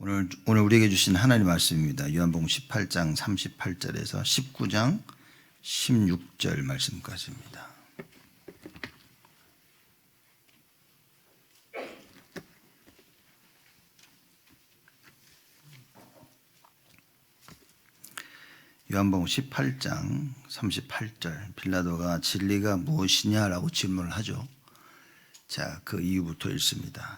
오늘 우리에게 주신 하나님 말씀입니다. 요한복음 18장 38절에서 19장 16절 말씀까지입니다. 요한복음 18장 38절 빌라도가 진리가 무엇이냐라고 질문을 하죠. 자, 그 이유부터 읽습니다.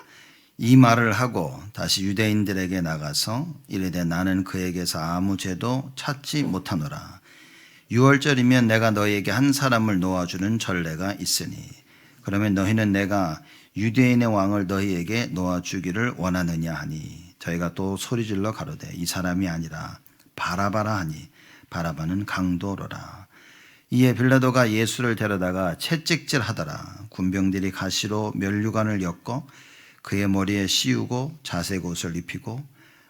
이 말을 하고 다시 유대인들에게 나가서 이르되 나는 그에게서 아무 죄도 찾지 못하노라. 6월절이면 내가 너희에게 한 사람을 놓아주는 전례가 있으니 그러면 너희는 내가 유대인의 왕을 너희에게 놓아주기를 원하느냐 하니 저희가 또 소리질러 가로되 이 사람이 아니라 바라바라 하니 바라바는 강도로라. 이에 빌라도가 예수를 데려다가 채찍질 하더라. 군병들이 가시로 면류관을 엮어 그의 머리에 씌우고 자색 옷을 입히고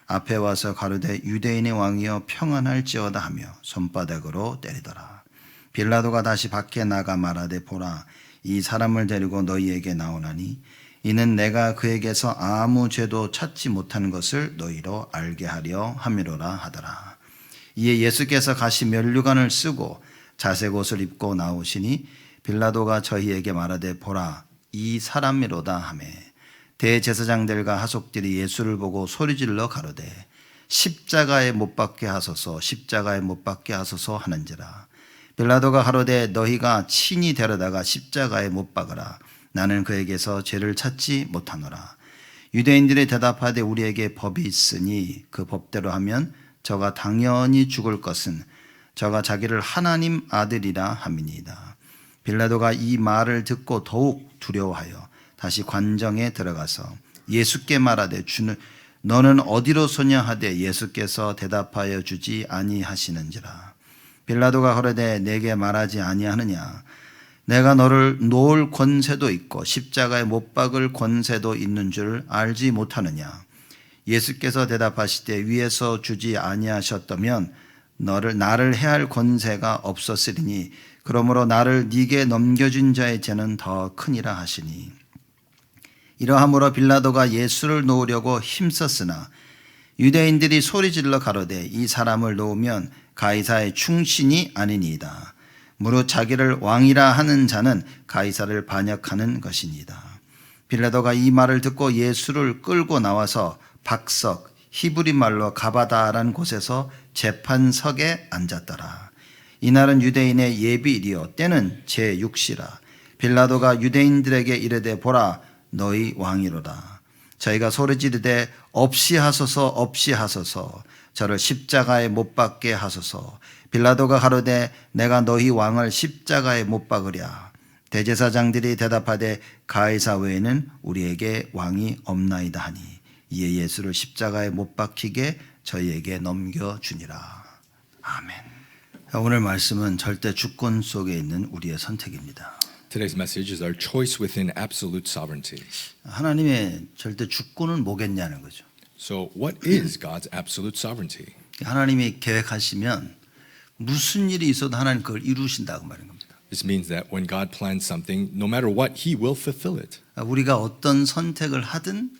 앞에 와서 가로되 유대인의 왕이여 평안할지어다 하며 손바닥으로 때리더라. 빌라도가 다시 밖에 나가 말하되 보라 이 사람을 데리고 너희에게 나오나니 이는 내가 그에게서 아무 죄도 찾지 못한 것을 너희로 알게 하려 함이로라 하더라. 이에 예수께서 가시 면류관을 쓰고 자색 옷을 입고 나오시니 빌라도가 저희에게 말하되 보라 이 사람이로다 하매 대제사장들과 하속들이 예수를 보고 소리질러 가로되 십자가에 못 박게 하소서 십자가에 못 박게 하소서 하는지라. 빌라도가 가로되 너희가 친히 데려다가 십자가에 못 박으라. 나는 그에게서 죄를 찾지 못하노라. 유대인들이 대답하되 우리에게 법이 있으니 그 법대로 하면 저가 당연히 죽을 것은 저가 자기를 하나님 아들이라 함이니이다. 빌라도가 이 말을 듣고 더욱 두려워하여 다시 관정에 들어가서 예수께 말하되 주는 너는 어디로소냐 하되 예수께서 대답하여 주지 아니하시는지라. 빌라도가 가로되 내게 말하지 아니하느냐 내가 너를 놓을 권세도 있고 십자가에 못 박을 권세도 있는 줄 알지 못하느냐. 예수께서 대답하시되 위에서 주지 아니하셨다면 나를 해할 권세가 없었으리니 그러므로 나를 네게 넘겨준 자의 죄는 더 크니라 하시니 이러함으로 빌라도가 예수를 놓으려고 힘썼으나 유대인들이 소리질러 가로되 이 사람을 놓으면 가이사의 충신이 아니니이다. 무릇 자기를 왕이라 하는 자는 가이사를 반역하는 것이니이다. 빌라도가 이 말을 듣고 예수를 끌고 나와서 박석 히브리 말로 가바다라는 곳에서 재판석에 앉았더라. 이날은 유대인의 예비일이요 때는 제6시라. 빌라도가 유대인들에게 이르되 보라 너희 왕이로다. 저희가 소리지르되 없이 하소서 없이 하소서 저를 십자가에 못 박게 하소서. 빌라도가 가로되 내가 너희 왕을 십자가에 못 박으랴. 대제사장들이 대답하되 가이사 외에는 우리에게 왕이 없나이다 하니 이에 예수를 십자가에 못 박히게 저희에게 넘겨주니라. 아멘. 오늘 말씀은 절대 주권 속에 있는 우리의 선택입니다. Today's message is our choice within absolute sovereignty. 하나님의 절대 주권은 뭐겠냐는 거죠. So, what is God's absolute sovereignty? 하나님이 계획하시면 무슨 일이 있어도 하나님 그걸 이루신다고 말하는 겁니다. This means that when God plans something, no matter what, He will fulfill it. 우리가 어떤 선택을 하든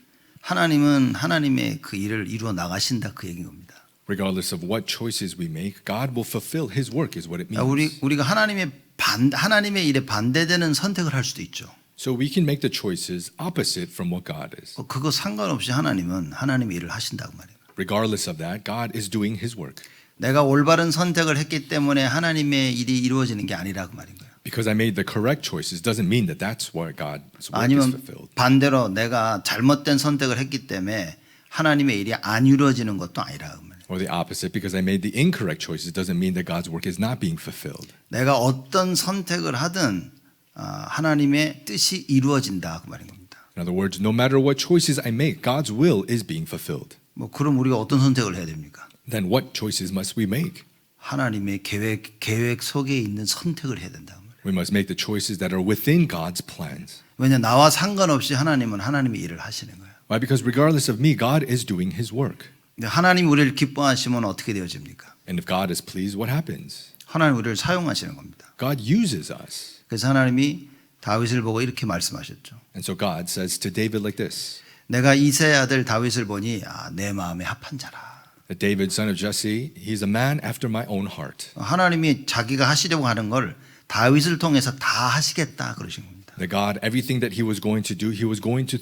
하나님은 하나님의 그 일을 이루어 나가신다 그 얘기인 겁니다. Regardless of what choices we make, God will fulfill His work is what it means. 우리가 하나님의 일에 반대되는 선택을 할 수도 있죠. So we can make the choices opposite from what God is. 그거 상관없이 하나님은 하나님의 일을 하신다고 말이에요. Regardless of that, God is doing His work. 내가 올바른 선택을 했기 때문에 하나님의 일이 이루어지는 게 아니라고 말인 거예요. Because I made the correct choices doesn't mean that that's where God's work is 아니면 fulfilled. 반대로 내가 잘못된 선택을 했기 때문에 하나님의 일이 안 이루어지는 것도 아니라고 말이에요. Or the opposite, because I made the incorrect choices doesn't mean that God's work is not being fulfilled. 내가 어떤 선택을 하든 하나님의 뜻이 이루어진다 그 말인 겁니다. In other words, no matter what choices I make, God's will is being fulfilled. 그럼 우리가 어떤 선택을 해야 됩니까? Then what choices must we make? 하나님의 계획 속에 있는 선택을 해야 된다. We must make the choices that are within God's plans. 왜냐 나와 상관없이 하나님은 하나님의 일을 하시는 거예요. Why? Because regardless of me, God is doing His work. 하나님 우리를 기뻐하시면 어떻게 되어집니까? And if God is pleased, what happens? 하나님 우리를 사용하시는 겁니다. God uses us. 그래서 하나님이 다윗을 보고 이렇게 말씀하셨죠. And so God says to David like this. 내가 이새의 아들 다윗을 보니 내 마음에 합한 자라. That David, son of Jesse, he's a man after my own heart. 하나님이 자기가 하시려고 하는 걸 다윗을 통해서 다 하시겠다 그러신 겁니다. That God, everything that he was going to do, he was going to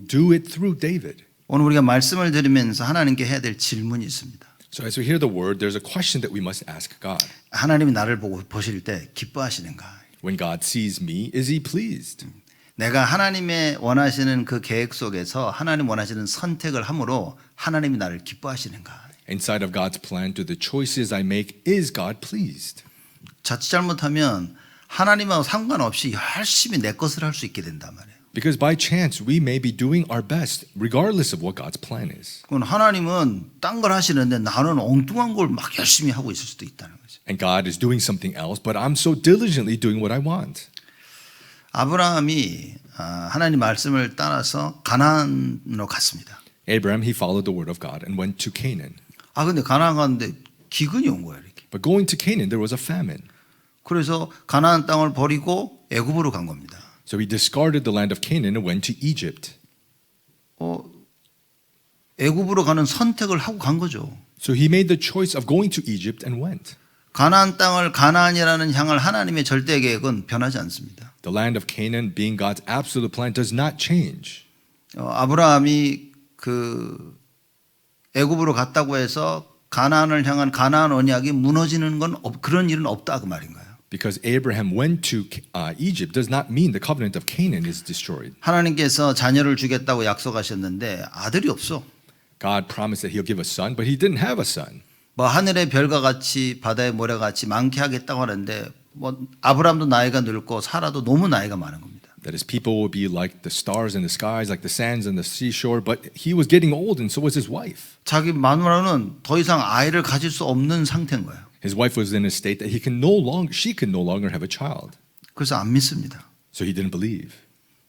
do it through David. 오늘 우리가 말씀을 들으면서 하나님께 해야 될 질문이 있습니다. So as we hear the word, there's a question that we must ask God. 하나님이 나를 보고 보실 때 기뻐하시는가? When God sees me, is he pleased? 내가 하나님의 원하시는 그 계획 속에서 하나님 원하시는 선택을 함으로 하나님이 나를 기뻐하시는가? Inside of God's plan, to the choices I make, is God pleased? 자칫 잘못하면 하나님하고 상관없이 열심히 내 것을 할 수 있게 된단 말이에요. Because by chance, we may be doing our best, regardless of what God's plan is. 그건 하나님은 딴 걸 하시는데 나는 엉뚱한 걸 막 열심히 하고 있을 수도 있다는 거죠. And God is doing something else, but I'm so diligently doing what I want. 아브라함이 하나님 말씀을 따라서 가나안으로 갔습니다. Abraham, he followed the word of God and went to Canaan. 근데 가나안 갔는데 기근이 온 거예요, 이렇게. But going to Canaan, there was a famine. 그래서 가나안 땅을 버리고 애굽으로 간 겁니다. So he discarded the land of Canaan and went to Egypt. 애굽으로 가는 선택을 하고 간 거죠. So he made the choice of going to Egypt and went. 가나안 땅을 가나안이라는 향을 하나님의 절대 계획은 변하지 않습니다. The land of Canaan, being God's absolute plan, does not change. 아브라함이 그 애굽으로 갔다고 해서 가나안을 향한 가나안 언약이 무너지는 건 그런 일은 없다 그 말인가요? Because Abraham went to Egypt does not mean the covenant of Canaan is destroyed. 하나님께서 자녀를 주겠다고 약속하셨는데 아들이 없어. God promised that he'll give a son, but he didn't have a son. 뭐 하늘의 별과 같이 바다의 모래같이 많게 하겠다고 하는데 뭐 아브라함도 나이가 늙고 사라도 너무 나이가 많은 겁니다. That his people will be like the stars in the skies, like the sands on the seashore, but he was getting old and so was his wife. 자기 마누라는 더 이상 아이를 가질 수 없는 상태인 거예요. His wife was in a state that she could no longer have a child. 그래서 안 믿습니다. So he didn't believe.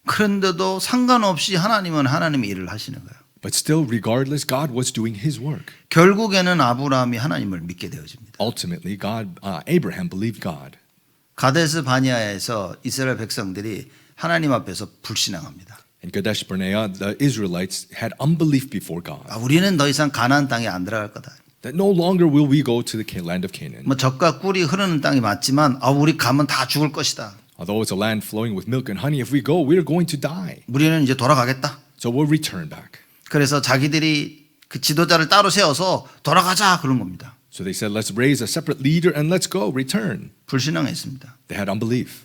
그런데도 상관없이 하나님은 하나님의 일을 하시는 거예요. But still, regardless, God was doing his work. 결국에는 아브라함이 하나님을 믿게 되어집니다. Ultimately, Abraham believed God. 가데스 바니아에서 이스라엘 백성들이 하나님 앞에서 불신앙합니다. In Kadesh Barnea, the Israelites had unbelief before God. 우리는 더 이상 가나안 땅에 안 들어갈 거다. That no longer will we go to the land of Canaan. 뭐 젖과 꿀이 흐르는 땅이 맞지만 우리 가면 다 죽을 것이다. Although it's a land flowing with milk and honey, if we go, we're going to die. 우리는 이제 돌아가겠다. So we'll return back. 그래서 자기들이 그 지도자를 따로 세워서 돌아가자 그런 겁니다. So they said, let's raise a separate leader and let's go, return. 불신앙했습니다. They had unbelief.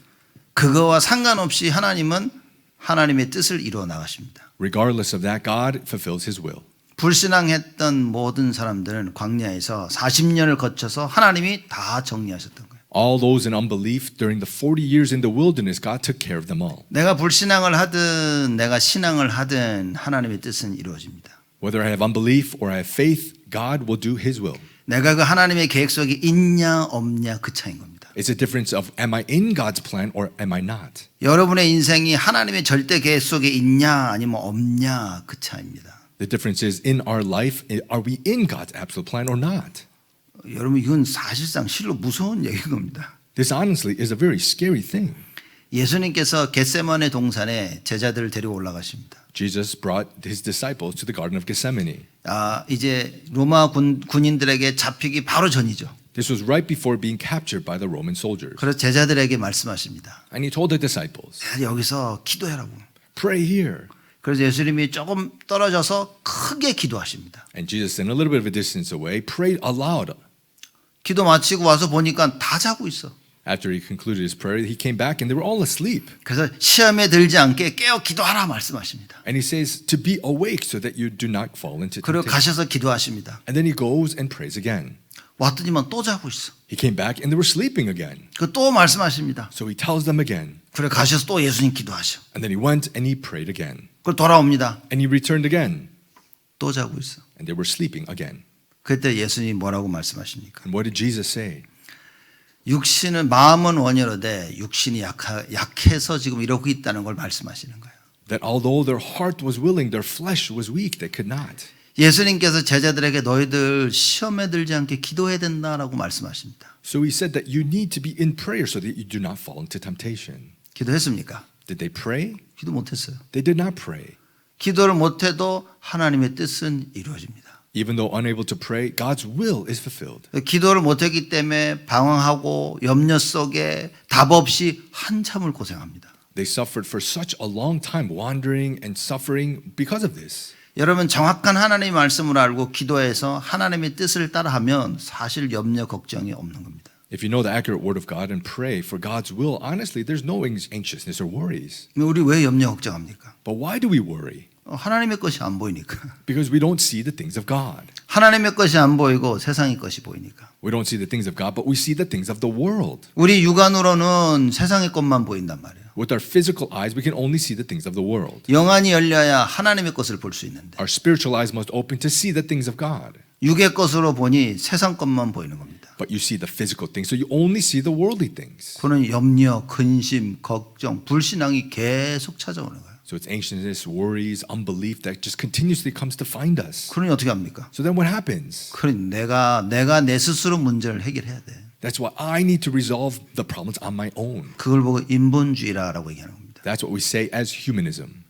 그거와 상관없이 하나님은 하나님의 뜻을 이루어 나가십니다. Regardless of that, God fulfills his will. 불신앙했던 모든 사람들은 광야에서 40년을 거쳐서 하나님이 다 정리하셨던 거예요. All those in unbelief during the 40 years in the wilderness, God took care of them all. 내가 불신앙을 하든 내가 신앙을 하든 하나님의 뜻은 이루어집니다. Whether I have unbelief or I have faith, God will do his will. 내가 그 하나님의 계획 속에 있냐 없냐 그 차이인 겁니다. It's a difference of am I in God's plan or am I not? 여러분의 인생이 하나님의 절대 계획 속에 있냐 아니면 없냐 그 차이입니다. The difference is in our life, are we in God's absolute plan or not? 여러분 이건 사실상 실로 무서운 얘기인 겁니다. This honestly is a very scary thing. 예수님께서 겟세마네 동산에 제자들을 데리고 올라가십니다. Jesus brought his disciples to the Garden of Gethsemane. 이제 로마 군인들에게 잡히기 바로 전이죠. This was right before being captured by the Roman soldiers. 그래서 제자들에게 말씀하십니다. And he told the disciples, 여기서 기도해라고. pray here. 그래서 예수님이 조금 떨어져서 크게 기도하십니다. And Jesus, in a little bit of a distance away, prayed aloud. 기도 마치고 와서 보니까 다 자고 있어. After he concluded his prayer, he came back and they were all asleep. 그래서 시험에 들지 않게 깨어 기도하라 말씀하십니다. And he says to be awake so that you do not fall into 그리고 temptation. 가셔서 기도하십니다. And then he goes and prays again. 왔더니만 또 자고 있어. He came back and they were sleeping again. 또 말씀하십니다. So he tells them again. 그래 가셔서 또 예수님 기도하셔. And then he went and he prayed again. 그리고 돌아옵니다. And he returned again. 또 자고 있어. And they were sleeping again. 그때 예수님이 뭐라고 말씀하십니까? And what did Jesus say? 육신은 마음은 원여로되 육신이 약해서 지금 이러고 있다는 걸 말씀하시는 거예요. That although their heart was willing, their flesh was weak. They could not. 예수님께서 제자들에게 너희들 시험에 들지 않게 기도해야 된다라고 말씀하십니다. So he said that you need to be in prayer so that you do not fall into temptation. 기도했습니까? Did they pray? 기도 못했어요. They did not pray. 기도를 못해도 하나님의 뜻은 이루어집니다. Even though unable to pray, God's will is fulfilled. 기도를 못했기 때문에 방황하고 염려 속에 답 없이 한참을 고생합니다. They suffered for such a long time, wandering and suffering because of this. 여러분 정확한 하나님의 말씀을 알고 기도해서 하나님의 뜻을 따라하면 사실 염려 걱정이 없는 겁니다. If you know the accurate word of God and pray for God's will, honestly, there's no anxiousness or worries. 우리 왜 염려 걱정합니까? But why do we worry? 하나님의 것이 안 보이니까. Because we don't see the things of God. 하나님의 것이 안 보이고 세상의 것이 보이니까. We don't see the things of God, but we see the things of the world. 우리 육안으로는 세상의 것만 보인단 말이에요. With our physical eyes, we can only see the things of the world. 영안이 열려야 하나님의 것을 볼 수 있는데 Our spiritual eyes must open to see the things of God. 육의 것으로 보니 세상 것만 보이는 겁니다. But you see the physical things, so you only see the worldly things. 그는 염려, 근심, 걱정, 불신앙이 계속 찾아오는 거예요. So it's anxiousness, worries, unbelief that just continuously comes to find us. 그러니 어떻게 합니까? So then what happens? 그러니 내가 내 스스로 문제를 해결해야 돼. That's why I need to resolve the problems on my own. 그걸 보고 인본주의라고 얘기하는 겁니다. That's what we say as humanism.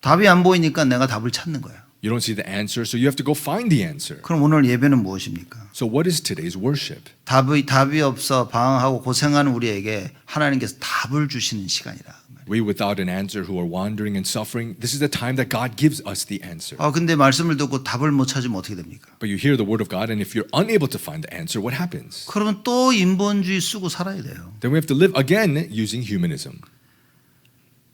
답이 안 보이니까 내가 답을 찾는 거야. You don't see the answer, so you have to go find the answer. 그럼 오늘 예배는 무엇입니까? So what is today's worship? 답이 없어 방황하고 고생하는 우리에게 하나님께서 답을 주시는 시간이라. We without an answer who are wandering and suffering, this is the time that God gives us the answer. 근데 말씀을 듣고 답을 못 찾으면 어떻게 됩니까? But you hear the word of God, and if you're unable to find the answer, what happens? 그러면 또 인본주의 쓰고 살아야 돼요. Then we have to live again using humanism.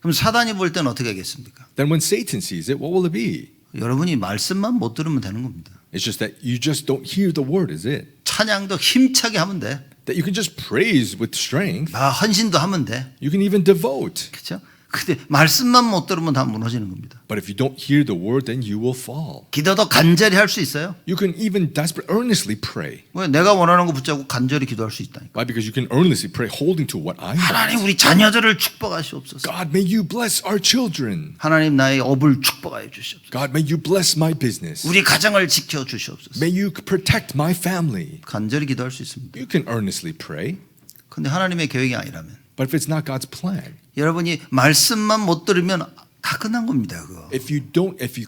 그럼 사단이 볼 때는 어떻게 하겠습니까? Then when Satan sees it, what will it be? 여러분이 말씀만 못 들으면 되는 겁니다. It's just that you just don't hear the word, is it? 찬양도 힘차게 하면 돼. That you can just praise with strength. 헌신도 하면 돼. You can even devote. 그렇죠? 근데 말씀만 못 들으면 다 무너지는 겁니다. But if you don't hear the word, then you will fall. 기도도 간절히 할 수 있어요. You can even earnestly pray. 왜 내가 원하는 거 붙잡고 간절히 기도할 수 있다니까. Why? Because you can earnestly pray holding to what I 하나님 want. 우리 자녀들을 축복하시옵소서. God, may you bless our children. 하나님 나의 업을 축복하여 주시옵소서. God, may you bless my business. 우리 가정을 지켜 주시옵소서. May you protect my family. 간절히 기도할 수 있습니다. You can earnestly pray. 근데 하나님의 계획이 아니라면 But if it's not God's plan, 여러분이 말씀만 못 들으면 다 끝난 겁니다. 그거. if you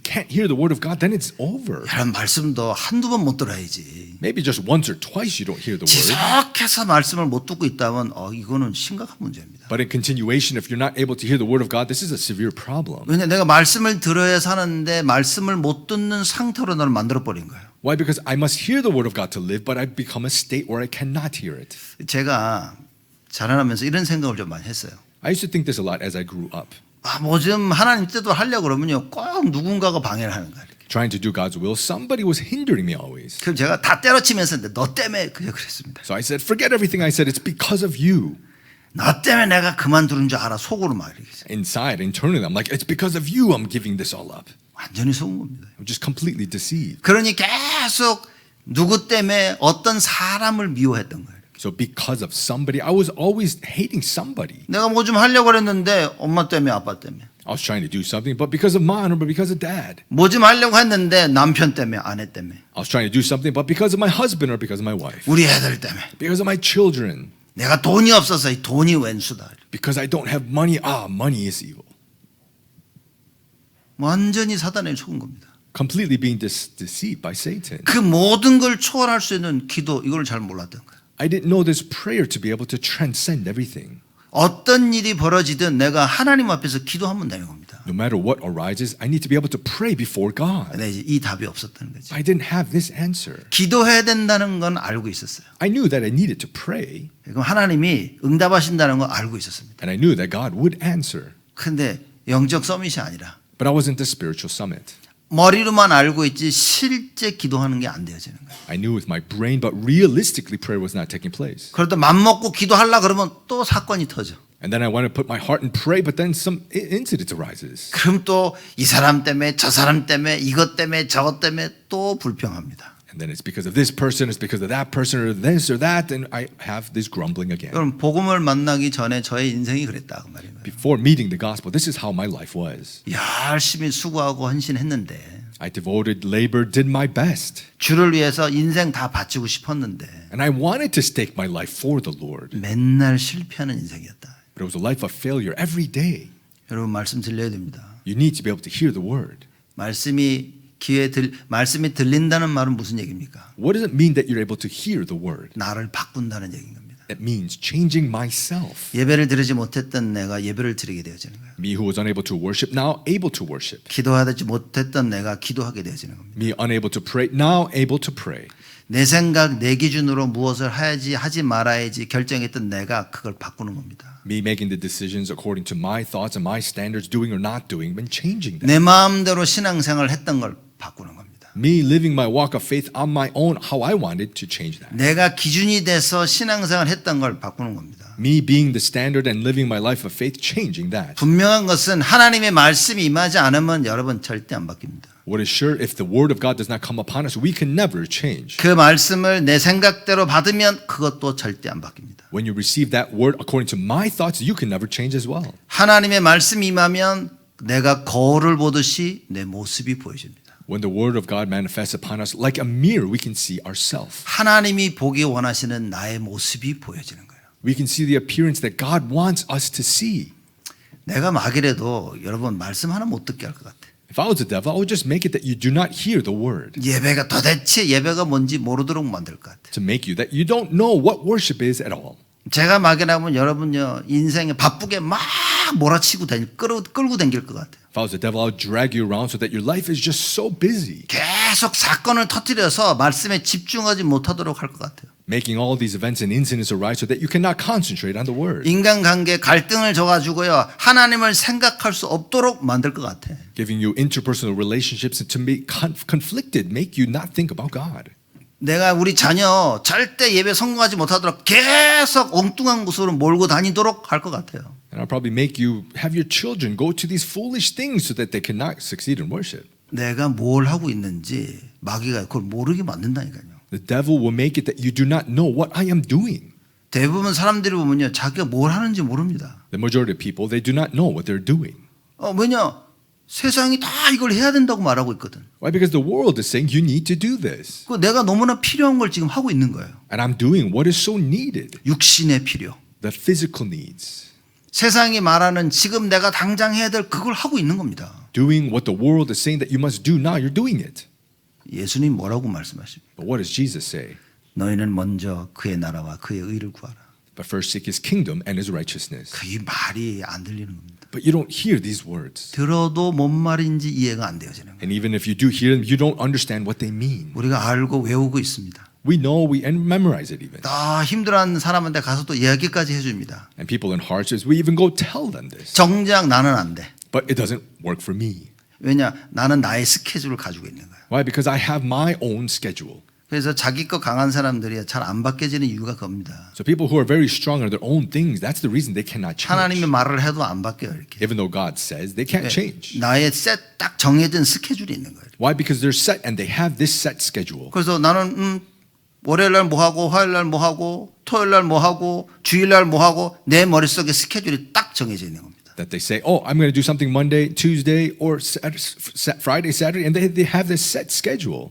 can't hear the word of God, then it's over. 여러분 말씀도 한두 번 못 들어야지. Maybe just once or twice you don't hear the word. 지속해서 말씀을 못 듣고 있다면 이거는 심각한 문제입니다. But in continuation, if you're not able to hear the word of God, this is a severe problem. 왜냐 내가 말씀을 들어야 사는데 말씀을 못 듣는 상태로 나를 만들어 버린 거예요. Why? Because I must hear the word of God to live, but I've become a state where I cannot hear it. 제가 자라나면서 이런 생각을 좀 많이 했어요. I used to think this a lot as I grew up. 뭐 좀 하나님 뜻도 하려고 그러면요 꼭 누군가가 방해를 하는 거예요. Trying to do God's will, somebody was hindering me always. 그럼 제가 다 때려치면서 너 때문에 그랬습니다. So I said, forget everything I said, it's because of you. 너 때문에 내가 그만두는 줄 알아 속으로 막 이렇게 Inside, internally, I'm like, it's because of you I'm giving this all up. 완전히 속은 겁니다. I'm just completely deceived. 그러니 계속 누구 때문에 어떤 사람을 미워했던 거예요. So because of somebody, I was always hating somebody. 내가 뭐 좀 하려고 그랬는데 엄마 때문에 아빠 때문에. I was trying to do something, but because of mom or because of dad. 뭐 좀 하려고 했는데 남편 때문에 아내 때문에. I was trying to do something, but because of my husband or because of my wife. 우리 애들 때문에. Because of my children. 내가 돈이 없어서 이 돈이 왼수다. Because I don't have money, money is evil. 완전히 사단에 속은 겁니다. Completely being deceived by Satan. 그 모든 걸 초월할 수 있는 기도 이걸 잘 몰랐던 거예요. I didn't know this prayer to be able to transcend everything. 어떤 일이 벌어지든 내가 하나님 앞에서 기도하면 되는 겁니다. No matter what arises, I need to be able to pray before God. 근데 이제 이 답이 없었던 거죠. I didn't have this answer. 기도해야 된다는 건 알고 있었어요. I knew that I needed to pray, 그럼 하나님이 응답하신다는 건 알고 있었습니다. and I knew that God would answer. 근데 영적 서밋이 아니라 But I wasn't the spiritual summit. 머리로만 알고 있지 실제 기도하는 게 안 되어지는 거예요. I knew with my brain, but realistically prayer was not taking place. 그러다 맘먹고 기도하려 그러면 또 사건이 터져. And then I wanted to put my heart and pray, but then some incident arises. 그럼 또 이 사람 때문에 저 사람 때문에 이것 때문에 저것 때문에 또 불평합니다. And then it's because of this person, it's because of that person, or this or that, and I have this grumbling again. 여러분 복음을 만나기 전에 저의 인생이 그랬다 그 말이에요. Before meeting the gospel, this is how my life was. 열심히 수고하고 헌신했는데 I devoted, labored, did my best. 주를 위해서 인생 다 바치고 싶었는데 And I wanted to stake my life for the Lord. 맨날 실패하는 인생이었다. But it was a life of failure every day. 여러분 말씀 들려야 됩니다. You need to be able to hear the word. 말씀이 들린다는 말은 무슨 얘기입니까? What does it mean that you're able to hear the word? 나를 바꾼다는 얘기인 겁니다. It means changing myself. 예배를 드리지 못했던 내가 예배를 드리게 되어지는 거예요. Me who was unable to worship, now able to worship. 기도하지 못했던 내가 기도하게 되어지는 겁니다. Me unable to pray, now able to pray. 내 생각, 내 기준으로 무엇을 해야지 하지 말아야지 결정했던 내가 그걸 바꾸는 겁니다. Me making the decisions according to my thoughts and my standards, doing or not doing, and changing them. 내 마음대로 신앙생활을 했던 걸 바꾸는 겁니다. Me living my walk of faith on my own, how I wanted to change that. 내가 기준이 돼서 신앙생활을 했던 걸 바꾸는 겁니다. Me being the standard and living my life of faith, changing that. 분명한 것은 하나님의 말씀이 임하지 않으면 여러분 절대 안 바뀝니다. What is sure, if the word of God does not come upon us, we can never change. 그 말씀을 내 생각대로 받으면 그것도 절대 안 바뀝니다. When you receive that word according to my thoughts, you can never change as well. 하나님의 말씀이 임하면 내가 거울을 보듯이 내 모습이 보여집니다. When the word of God manifests upon us like a mirror, we can see ourselves. 하나님이 보기 원하시는 나의 모습이 보여지는 거예요. We can see the appearance that God wants us to see. 내가 막이라도 여러분 말씀 하나 못 듣게 할 것 같아. If I was the devil, I would just make it that you do not hear the word. 예배가 도대체 예배가 뭔지 모르도록 만들 것 같아. To make you that you don't know what worship is at all. 제가 막이라면 여러분요 인생에 바쁘게 막 몰아치고 끌고 다닐 것 같아요. If I was the devil, I would drag you around so that your life is just so busy. 계속 사건을 터뜨려서 말씀에 집중하지 못하도록 할 것 같아요. Making all these events and incidents arise so that you cannot concentrate on the word. 인간관계 갈등을 줘가지고요 하나님을 생각할 수 없도록 만들 것 같아. Giving you interpersonal relationships to be conflicted, make you not think about God. 내가 우리 자녀 절대 예배 성공하지 못하도록 계속 엉뚱한 곳으로 몰고 다니도록 할 것 같아요. And I'll probably make you have your children go to these foolish things so that they cannot succeed in worship. 내가 뭘 하고 있는지 마귀가 그걸 모르게 만든다니까요. The devil will make it that you do not know what I am doing. 대부분 사람들이 보면요 자기가 뭘 하는지 모릅니다. The majority of people, they do not know what they're doing. 왜냐? 세상이 다 이걸 해야 된다고 말하고 있거든. Why? Because the world is saying you need to do this. 그 내가 너무나 필요한 걸 지금 하고 있는 거예요. And I'm doing what is so needed. 육신의 필요. The physical needs. 세상이 말하는 지금 내가 당장 해야 될 그걸 하고 있는 겁니다. Doing what the world is saying that you must do now, you're doing it. 예수님 뭐라고 말씀하십니까? But what does Jesus say? 너희는 먼저 그의 나라와 그의 의를 구하라. But first seek his kingdom and his righteousness. 그 말이 안 들리는 겁니다. But you don't hear these words. 들어도 뭔 말인지 이해가 안 되어지는 거예요. And even if you do hear them, you don't understand what they mean. 우리가 알고 외우고 있습니다. We know, and memorize it even. 다 힘들어하는 사람한테 가서 또 이야기까지 해줍니다. And people in hardships, we even go tell them this. 정작 나는 안 돼. But it doesn't work for me. 왜냐? 나는 나의 스케줄을 가지고 있는 거예요. Why? Because I have my own schedule. 그래서 자기 거 강한 사람들이 잘 안 바뀌어지는 이유가 그겁니다. So people who are very strong in their own things, that's the reason they cannot change. 하나님의 말을 해도 안 바뀌어요. 이렇게. Even though God says they can't change. 나의 딱 정해진 스케줄이 있는 거예요. Why? Because they're set and they have this set schedule. 그래서 나는 월요일 날 뭐 하고 화요일 날 뭐 하고 토요일 날 뭐 하고 주일 날 뭐 하고 내 머릿속에 스케줄이 딱 정해져 있는 겁니다. That they say, oh, I'm going to do something Monday, Tuesday, or Friday, Saturday, and they have this set schedule.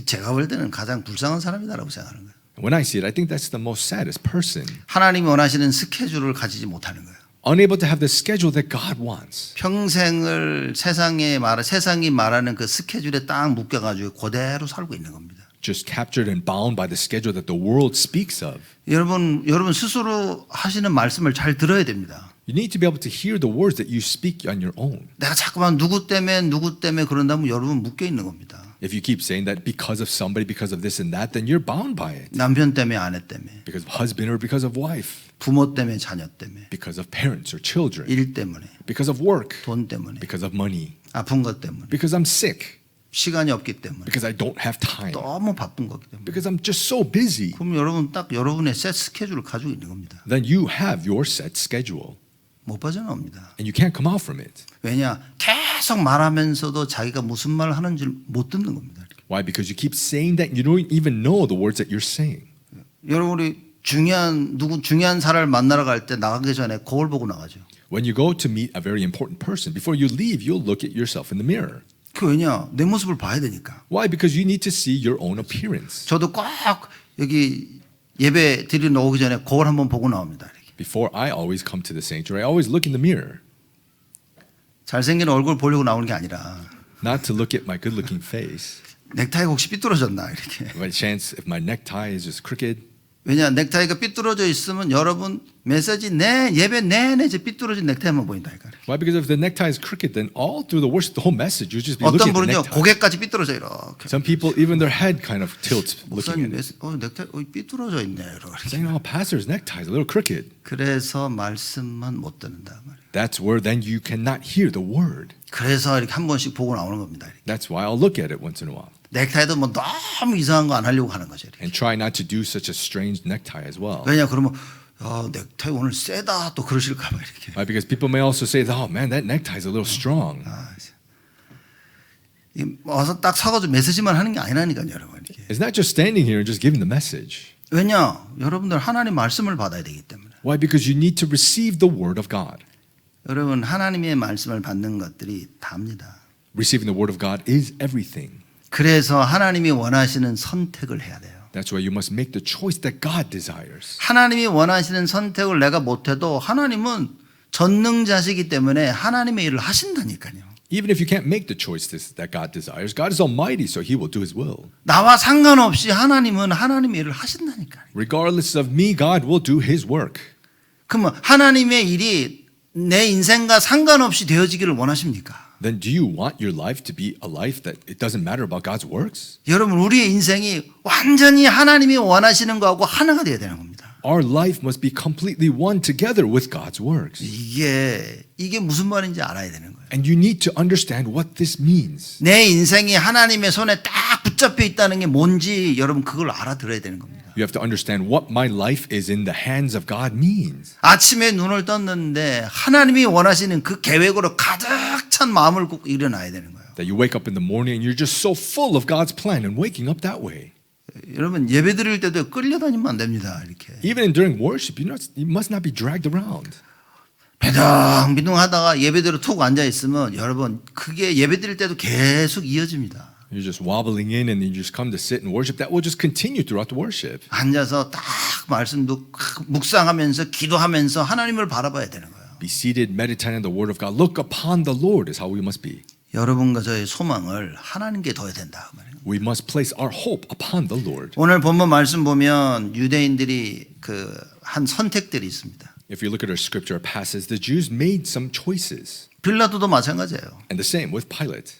제가 볼 때는 가장 불쌍한 사람이다라고 생각하는 거예요. When I see it, I think that's the most saddest person. 하나님이 원하시는 스케줄을 가지지 못하는 거예요. Unable to have the schedule that God wants. 평생을 세상이 말하는 그 스케줄에 딱 묶여가지고 그대로 살고 있는 겁니다. Just captured and bound by the schedule that the world speaks of. 여러분 스스로 하시는 말씀을 잘 들어야 됩니다. You need to be able to hear the words that you speak on your own. 내가 자꾸만 누구 때문에 그런다면 여러분 묶여 있는 겁니다. If you keep saying that because of somebody, because of this and that, then you're bound by it. 남편 때문에 아내 때문에 Because of husband or because of wife. 부모 때문에 자녀 때문에 Because of parents or children. 일 때문에 Because of work. 돈 때문에 Because of money. 아픈 것 때문에 Because I'm sick. 시간이 없기 때문에 Because I don't have time. 너무 바쁜 거기 때문에 Because I'm just so busy. 그럼 여러분 딱 여러분의 셋 스케줄을 가지고 있는 겁니다. Then you have your set schedule. 못 빠져나옵니다. And you can't come out from it. 왜냐? 계속 말하면서도 자기가 무슨 말을 하는지 못 듣는 겁니다. Why? Because you keep saying that and you don't even know the words that you're saying. 여러분이 중요한 사람을 만나러 갈 때 나가기 전에 거울 보고 나가죠. When you go to meet a very important person, before you leave, you'll look at yourself in the mirror. 그 왜냐? 내 모습을 봐야 되니까. Why? Because you need to see your own appearance. 저도 꼭 여기 예배 드리러 오기 전에 거울 한번 보고 나옵니다. 이렇게. Before I always come to the sanctuary, I always look in the mirror. 잘생긴 얼굴 보려고 나오는 게 아니라 Not to look at my good-looking face. 넥타이가 혹시 삐뚤어졌나 이렇게. By chance, if my necktie is just crooked. 왜냐 넥타이가 삐뚤어져 있으면 여러분 메시지 내 예배 내내 이제 삐뚤어진 넥타이만 보인다니까. Why? Because if the necktie is crooked, then all through the worship, the whole message, you just be 어떤 looking at the 분은요 necktie. 고개까지 삐뚤어져 이렇게. Some people, even their head kind of tilts looking 목사님 at it. 넥타이 삐뚤어져 있네 이렇게. Saying, oh, pastor's necktie is a little crooked. 그래서 말씀만 못 듣는다 말이에요. That's where then you cannot hear the word. 그래서 이렇게 한 번씩 보고 나오는 겁니다. That's why I'll look at it once in a while. 넥타이도 뭐 너무 이상한 거 안 하려고 하는 거죠. 이렇게. And try not to do such a strange necktie as well. 왜냐 그러면 넥타이 오늘 세다 또 그러실까 봐 이렇게. Right? Because people may also say, oh man, that necktie is a little strong. 와서 딱 사가지고 메시지만 하는 게 아니라니까요, 여러분. 이렇게. It's not just standing here and just giving the message. 왜냐 여러분들 하나님 말씀을 받아야 되기 때문에. Why? Because you need to receive the word of God. 여러분 하나님의 말씀을 받는 것들이 답니다. Receiving the word of God is everything. 그래서 하나님이 원하시는 선택을 해야 돼요. That's why you must make the choice that God desires. 하나님이 원하시는 선택을 내가 못해도 하나님은 전능자시기 때문에 하나님의 일을 하신다니까요. Even if you can't make the choice that God desires, God is almighty, so he will do his will. 나와 상관없이 하나님은 하나님의 일을 하신다니까요. Regardless of me, God will do his work. 그러면 하나님의 일이 내 인생과 상관없이 되어지기를 원하십니까? Then do you want your life to be a life that it doesn't matter about God's works? 여러분 우리의 인생이 완전히 하나님이 원하시는 거하고 하나가 되어야 되는 겁니다. Our life must be completely one together with God's works. 이게 무슨 말인지 알아야 되는 거예요. And you need to understand what this means. 내 인생이 하나님의 손에 딱 붙잡혀 있다는 게 뭔지 여러분 그걸 알아들어야 되는 겁니다. You have to understand what my life is in the hands of God means. 아침에 눈을 떴는데 하나님이 원하시는 그 계획으로 가득 찬 마음을 꼭 일어나야 되는 거예요. That you wake up in the morning and you're just so full of God's plan and waking up that way. 여러분 예배 드릴 때도 끌려다니면 안 됩니다. 이렇게 Even during worship, you must not be dragged around. 비둥비둥 하다가 예배대로 툭 앉아 있으면 여러분 그게 예배 드릴 때도 계속 이어집니다. You're just wobbling in and you just come to sit and worship. That will just continue throughout the worship. 앉아서 딱 말씀도 묵상하면서 기도하면서 하나님을 바라봐야 되는 거예요. Be seated, meditating on the word of God. Look upon the Lord is how we must be. 여러분과 저의 소망을 하나님께 둬야 된다. We must place our hope upon the Lord. 오늘 본문 말씀 보면 유대인들이 한 선택들이 있습니다. If you look at our scripture passages, the Jews made some choices. 빌라도도 마찬가지예요. And the same with Pilate.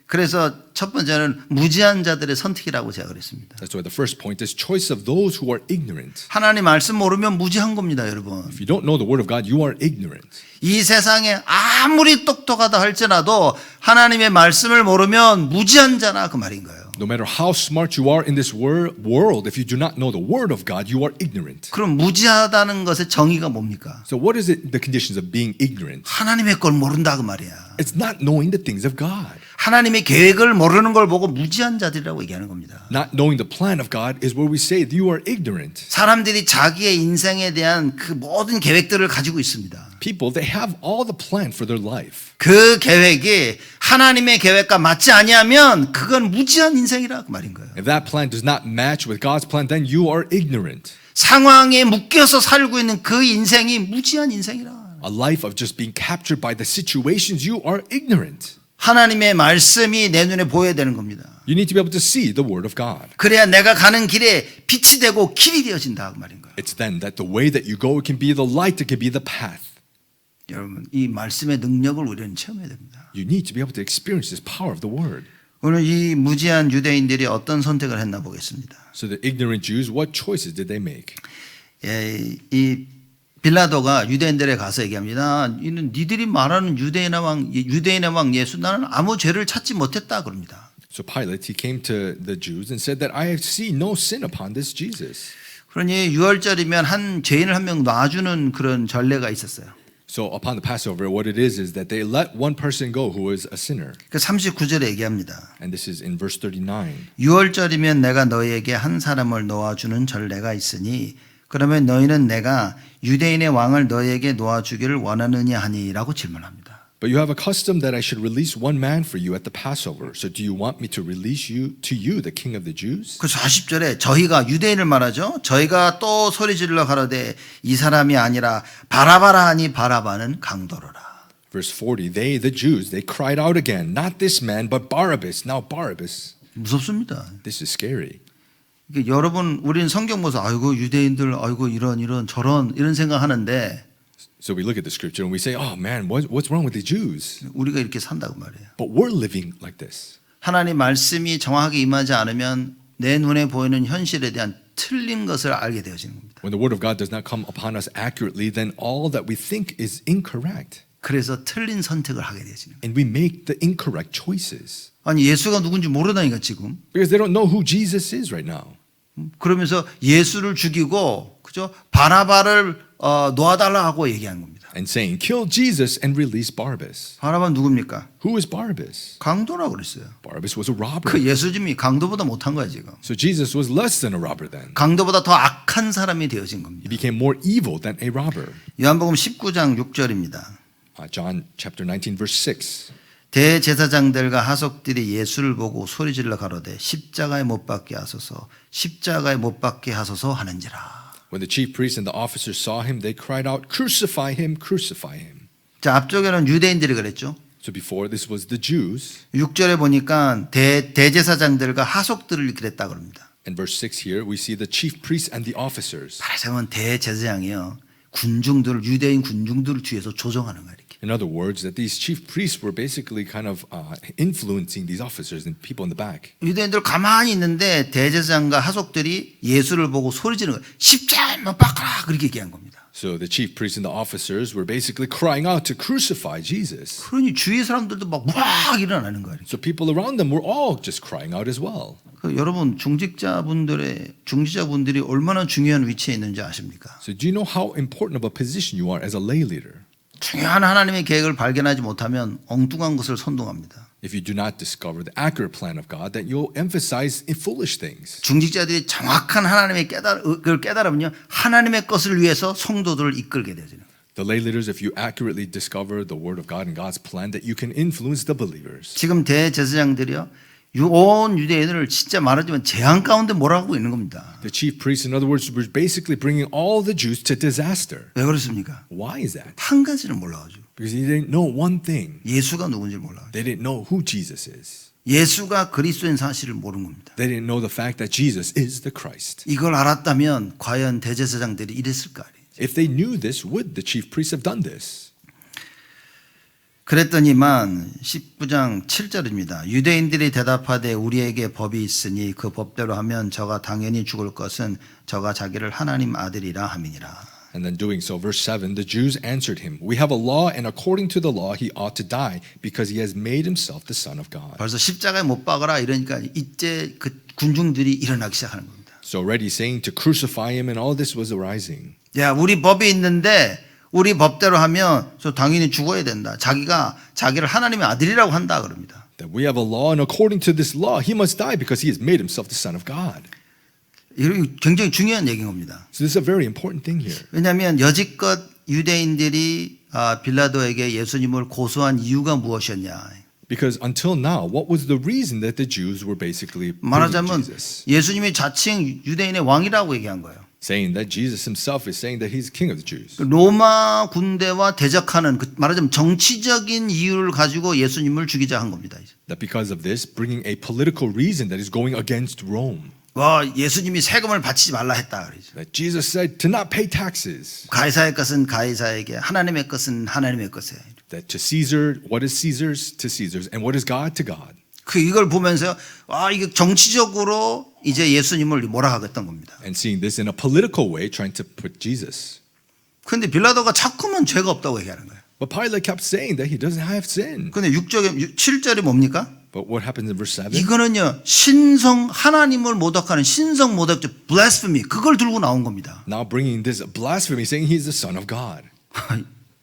그래서 첫 번째는 무지한 자들의 선택이라고 제가 그랬습니다. That's why the first point is choice of those who are ignorant. 하나님 말씀 모르면 무지한 겁니다, 여러분. If you don't know the word of God, you are ignorant. 이 세상에 아무리 똑똑하다 할지라도 하나님의 말씀을 모르면 무지한 자나 그 말인 거예요. No matter how smart you are in this world, if you do not know the word of God, you are ignorant. 그럼 무지하다는 것의 정의가 뭡니까? So what is it, the conditions of being ignorant? 하나님의 걸 모른다 그 말이야. It's not knowing the things of God. 하나님의 계획을 모르는 걸 보고 무지한 자들이라고 얘기하는 겁니다. Not knowing the plan of God is where we say that you are ignorant. 사람들이 자기의 인생에 대한 그 모든 계획들을 가지고 있습니다. People, they have all the plan for their life. 그 계획이 하나님의 계획과 맞지 아니하면 그건 무지한 인생이라 그 말인 거예요. If that plan does not match with God's plan, then you are ignorant. 상황에 묶여서 살고 있는 그 인생이 무지한 인생이라. A life of just being captured by the situations, you are ignorant. 하나님의 말씀이 내 눈에 보여야 되는 겁니다. You need to be able to see the word of God. 그래야 내가 가는 길에 빛이 되고 길이 되어진다 그 말인 거예요. It's then that the way that you go, it can be the light, it can be the path. 여러분 이 말씀의 능력을 우리는 체험해야 됩니다. You need to be able to experience this power of the word. 오늘 이 무지한 유대인들이 어떤 선택을 했나 보겠습니다. So the ignorant Jews, what choices did they make? 이 빌라도가 유대인들에 가서 얘기합니다. 이는 니들이 말하는 유대인의 왕 예수 나는 아무 죄를 찾지 못했다 그럽니다. So Pilate, he came to the Jews and said that I see no sin upon this Jesus. 그러니 6월절이면 한 죄인을 한 명 놔주는 그런 전례가 있었어요. So upon the Passover, what it is that they let one person go who is a sinner. 그 39절에 얘기합니다. And this is in verse 39. 6월절이면 내가 너희에게 한 사람을 놓아주는 전례가 있으니 그러면 너희는 내가 유대인의 왕을 너희에게 놓아주기를 원하느냐 하니라고 질문합니다. But you have a custom that I should release one man for you at the Passover. So do you want me to release you to you, the king of the Jews? 그 40절에 저희가 유대인을 말하죠. 저희가 또 소리질러 가로되 이 사람이 아니라 바라바라 하니 바라바는 강도로라. Verse 40, the Jews, they cried out again, not this man, but Barabbas. Now Barabbas. 무섭습니다. This is scary. 이게 여러분 우리는 성경 보면서 아이고 유대인들 아이고 이런 저런 이런 생각하는데 So we look at the scripture and we say, oh man, what's wrong with the Jews? 우리가 이렇게 산다고 말이에요. But we're living like this. 하나님 말씀이 정확하게 임하지 않으면 내 눈에 보이는 현실에 대한 틀린 것을 알게 되어지는 겁니다. When the word of God does not come upon us accurately, then all that we think is incorrect. 그래서 틀린 선택을 하게 되어지는 거예요. And we make the incorrect choices. 아니 예수가 누군지 모르다니까 지금. Because they don't know who Jesus is right now. 그러면서 예수를 죽이고 그죠? 바나바를 놓아달라 하고 얘기하는 겁니다. And saying, kill Jesus and release Barabbas. 바나바는 누굽니까? Who is Barabbas? 강도라고 그랬어요. Barabbas was a robber. 그 예수님이 강도보다 못한 거야 지금. So Jesus was less than a robber then. 강도보다 더 악한 사람이 되어진 He 겁니다. became more evil than a robber. 요한복음 19장 6절입니다. John chapter 19 verse 6. 대제사장들과 하석들이 예수를 보고 소리질러 가로되 십자가에 못 박게 하소서 십자가에 못 박게 하소서 하는지라. When the chief priests and the officers saw him, they cried out, crucify him, crucify him. 자, 앞쪽에는 유대인들이 그랬죠. So before this was the Jews. 6절에 보니까 대제사장들과 하석들을 그랬다 그럽니다. In verse 6 here, we see the chief priests and the officers. 말하자면 대제사장이요. 군중들을 유대인 군중들을 뒤에서 조종하는 거예요. 이렇게. In other words, that these chief priests were basically kind of influencing these officers and people in the back. 유대인들 가만히 있는데 대제사장과 하석들이 예수를 보고 소리 지르는 거예요. 십자가만 박아라 그렇게 얘기한 겁니다. So the chief priests and the officers were basically crying out to crucify Jesus. 그러니 주위 사람들도 막 일어나는 거예요. So people around them were all just crying out as well. 여러분 중직자분들이 얼마나 중요한 위치에 있는지 아십니까? So do you know how important of a position you are as a lay leader? 중요한 하나님의 계획을 발견하지 못하면 엉뚱한 것을 선동합니다. If you do not discover the accurate plan of God, then you'll emphasize in foolish things. 중직자들이 정확한 하나님의 그걸 깨달으면요 하나님의 것을 위해서 성도들을 이끌게 되죠. The lay leaders, if you accurately discover the word of God and God's plan, that you can influence the believers. 지금 대제사장들이요 온 유대인을 진짜 말하자면 재앙 가운데 몰아가고 있는 겁니다. The chief priests, in other words, were basically bringing all the Jews to disaster. 왜 그렇습니까? Why is that? 한 가지를 몰라가지고 Because they didn't know one thing. 예수가 누군지 몰라가지고 They didn't know who Jesus is. 예수가 그리스도인 사실을 모르는 겁니다. They didn't know the fact that Jesus is the Christ. 이걸 알았다면 과연 대제사장들이 이랬을까? If they knew this, would the chief priests have done this? 그랬더니만 19장 7절입니다. 유대인들이 대답하되 우리에게 법이 있으니 그 법대로 하면 저가 당연히 죽을 것은 저가 자기를 하나님 아들이라 함이니라. And then doing so, verse 7, the Jews answered him, we have a law, and according to the law, he ought to die, because he has made himself the Son of God. 벌써 십자가에 못 박아라 이러니까 이제 그 군중들이 일어나기 시작하는 겁니다. So already saying to crucify him, and all this was arising. 야, 우리 법이 있는데 우리 법대로 하면 저 당연히 죽어야 된다. 자기가 자기를 하나님의 아들이라고 한다 그럽니다. That we have a law, and according to this law, he must die because he has made himself the Son of God. 이거 굉장히 중요한 얘기인 겁니다. So this is a very important thing here. 왜냐하면 여지껏 유대인들이 빌라도에게 예수님을 고소한 이유가 무엇이었냐? Because until now, what was the reason that the Jews were basically bringing 말하자면 Jesus? 예수님이 자칭 유대인의 왕이라고 얘기한 거예요. Saying that Jesus himself is saying that he's king of the Jews. 로마 군대와 대적하는 말하자면 정치적인 이유를 가지고 예수님을 죽이자 한 겁니다. That because of this, bringing a political reason that is going against Rome. 와, 예수님이 세금을 바치지 말라 했다 그러죠. That Jesus said to not pay taxes. 가이사의 것은 가이사에게, 하나님의 것은 하나님의 것에. That to Caesar, what is Caesar's to Caesar's, and what is God to God. 이걸 보면서 이게 정치적으로 이제 예수님을 몰아가겠던 겁니다. And seeing this in a political way, trying to put Jesus. 그런데 빌라도가 자꾸만 죄가 없다고 얘기하는 거예요. But Pilate kept saying that he doesn't have sin. 그런데 7절이 뭡니까? But what happens in verse 7? 이거는요 하나님을 모독하는 신성 모독죄 blasphemy 그걸 들고 나온 겁니다. Now bringing this blasphemy, saying he is the Son of God.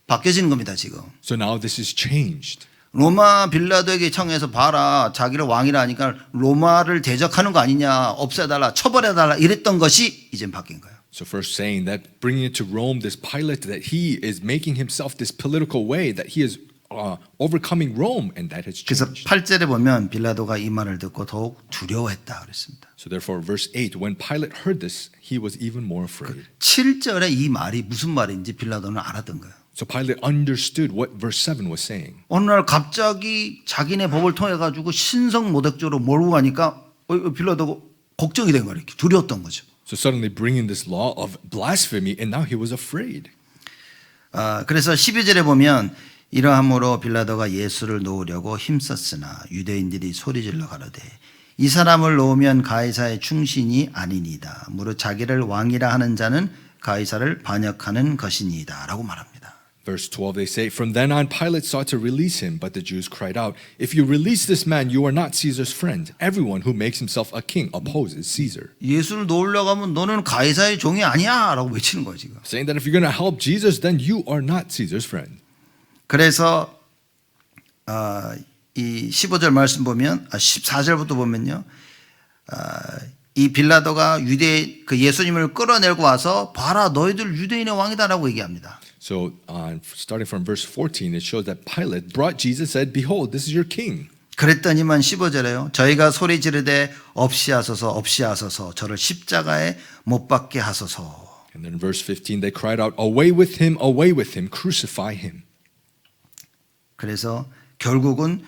바뀌어지는 겁니다 지금. So now this is changed. 로마 빌라도에게 청해서 봐라 자기를 왕이라 하니까 로마를 대적하는 거 아니냐 없애달라 처벌해달라 이랬던 것이 이젠 바뀐 거예요. So first saying that bringing it to Rome, this Pilate, that he is making himself this political way, that he is overcoming Rome, and that has 그래서 changed. 8절에 보면 빌라도가 이 말을 듣고 더욱 두려워했다 그랬습니다. So therefore, verse 8, when Pilate heard this, he was even more afraid. 7절에 이 말이 무슨 말인지 빌라도는 알았던 거예요. So Pilate understood what verse 7 was saying. 어느 날 갑자기 자기네 법을 통해 가지고 신성 모독죄로 몰고 가니까 빌라도가 걱정이 된 거예요. 이렇게 두려웠던 거죠. So suddenly bringing this law of blasphemy, and now he was afraid. 그래서 12절에 보면 이러함으로 빌라도가 예수를 놓으려고 힘썼으나 유대인들이 소리질러 가로되 이 사람을 놓으면 가이사의 충신이 아니니이다. 무릇 자기를 왕이라 하는 자는 가이사를 반역하는 것이니이다 라고 말합니다. Verse 12, they say, From then on Pilate sought to release him, but the Jews cried out, If you release this man, you are not Caesar's friend. Everyone who makes himself a king opposes Caesar. 예수를 놓으려고 하면 너는 가이사의 종이 아니야 라고 외치는 거예요 지금. Saying that if you're going to help Jesus, then you are not Caesar's friend. 그래서 이 15절 말씀 보면 14절부터 보면요. 이 빌라도가 그 예수님을 끌어내고 와서 봐라 너희들 유대인의 왕이다라고 얘기합니다. So starting from verse 14, it shows that Pilate brought Jesus, said, Behold, this is your king. 그랬더니만 15절에요. 저희가 소리 지르되 없이 하소서 저를 십자가에 못 박게 하소서. And then verse 15, they cried out, away with him, crucify him. 그래서 결국은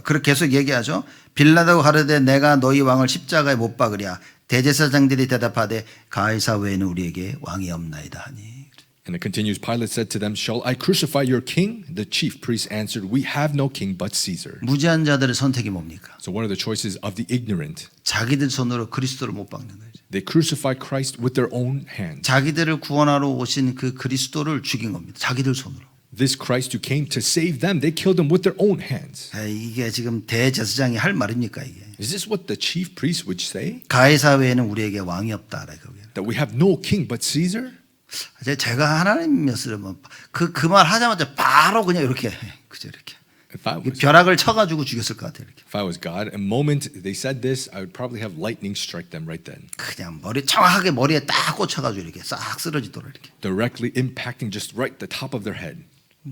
그렇게 계속 얘기하죠. 빌라도가 가로되 내가 너희 왕을 십자가에 못 박으랴. 대제사장들이 대답하되 가이사 외에는 우리에게 왕이 없나이다 하니. And it continues, Pilate said to them, Shall I crucify your king? The chief priests answered, We have no king but Caesar. 무지한 자들의 선택이 뭡니까? So what are the choices of the ignorant? 자기들 손으로 그리스도를 못 박는 거죠. They crucified Christ with their own hands. 자기들을 구원하러 오신 그 그리스도를 죽인 겁니다. 자기들 손으로. This Christ who came to save them, they killed him with their own hands. 이게 지금 대제사장이 할 말입니까 이게? Is this what the chief priests would say? 가이사 외에는 우리에게 왕이 없다. That we have no king but Caesar? 제가 하나님이었으면 그 말 하자마자 바로 그냥 이렇게 그죠 이렇게 벼락을 쳐가지고 죽였을 것 같아요. 이렇게. If I was God, a moment they said this, I would probably have lightning strike them right then. 그냥 정확하게 머리에 딱 꽂혀가지고 이렇게 싹 쓰러지도록 이렇게. Directly impacting just right the top of their head.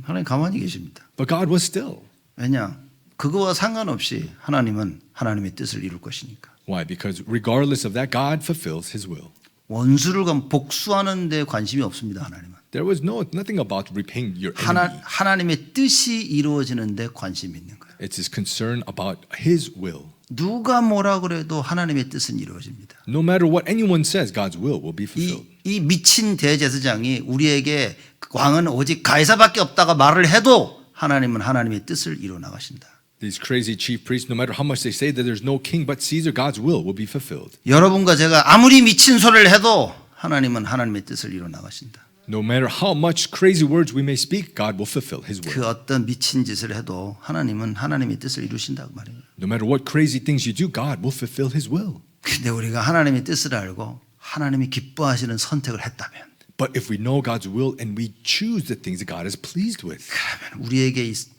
하나님 가만히 계십니다. But God was still. 왜냐? 그거와 상관없이 하나님은 하나님의 뜻을 이룰 것이니까. Why? Because regardless of that, God fulfills His will. 원수를 복수하는 데 관심이 없습니다. 하나님은. There was nothing about repaying your enemy. 하나님의 뜻이 이루어지는 데 관심이 있는 거예요. It's His concern about His will. 누가 뭐라 그래도 하나님의 뜻은 이루어집니다. No matter what anyone says, God's will be fulfilled. 이 미친 대제사장이 우리에게 왕은 오직 가이사밖에 없다가 말을 해도 하나님은 하나님의 뜻을 이루어 나가신다. These crazy chief priests, no matter how much they say that there's no king but Caesar, God's will be fulfilled. 여러분과 제가 아무리 미친 소리를 해도 하나님은 하나님의 뜻을 이루어 나가신다. No matter how much crazy words we may speak, God will fulfill His will. 그 어떤 미친 짓을 해도 하나님은 하나님의 뜻을 이루신다고 말해요. No matter what crazy things you do, God will fulfill His will. 근데 우리가 하나님의 뜻을 알고 하나님이 기뻐하시는 선택을 했다면 But if we know God's will and we choose the things that God is pleased with, 그러면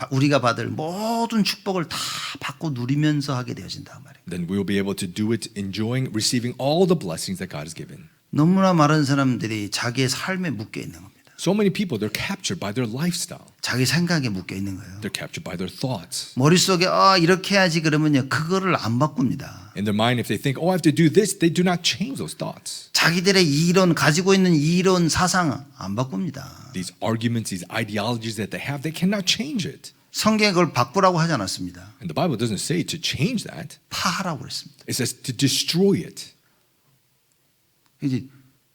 우리가 받을 모든 축복을 다 받고 누리면서 하게 되어진다 말이에요. then we will be able to do it enjoying, receiving all the blessings that God has given. 너무나 많은 사람들이 자기의 삶에 묶여 있는 겁니다. So many people, they're captured by their lifestyle. 자기 생각에 묶여 있는 거예요. They're captured by their thoughts. 머릿속에 이렇게 해야지 그러면요. 그거를 안 바꿉니다. In their mind, if they think, oh, I have to do this, they do not change those thoughts. 자기들의 이론 가지고 있는 이론 사상 안 바꿉니다. These arguments, these ideologies that they have, they cannot change it. 성경에 그걸 바꾸라고 하지 않았습니다. And the Bible doesn't say to change that. 파하라고 그랬습니다. It says to destroy it. 이제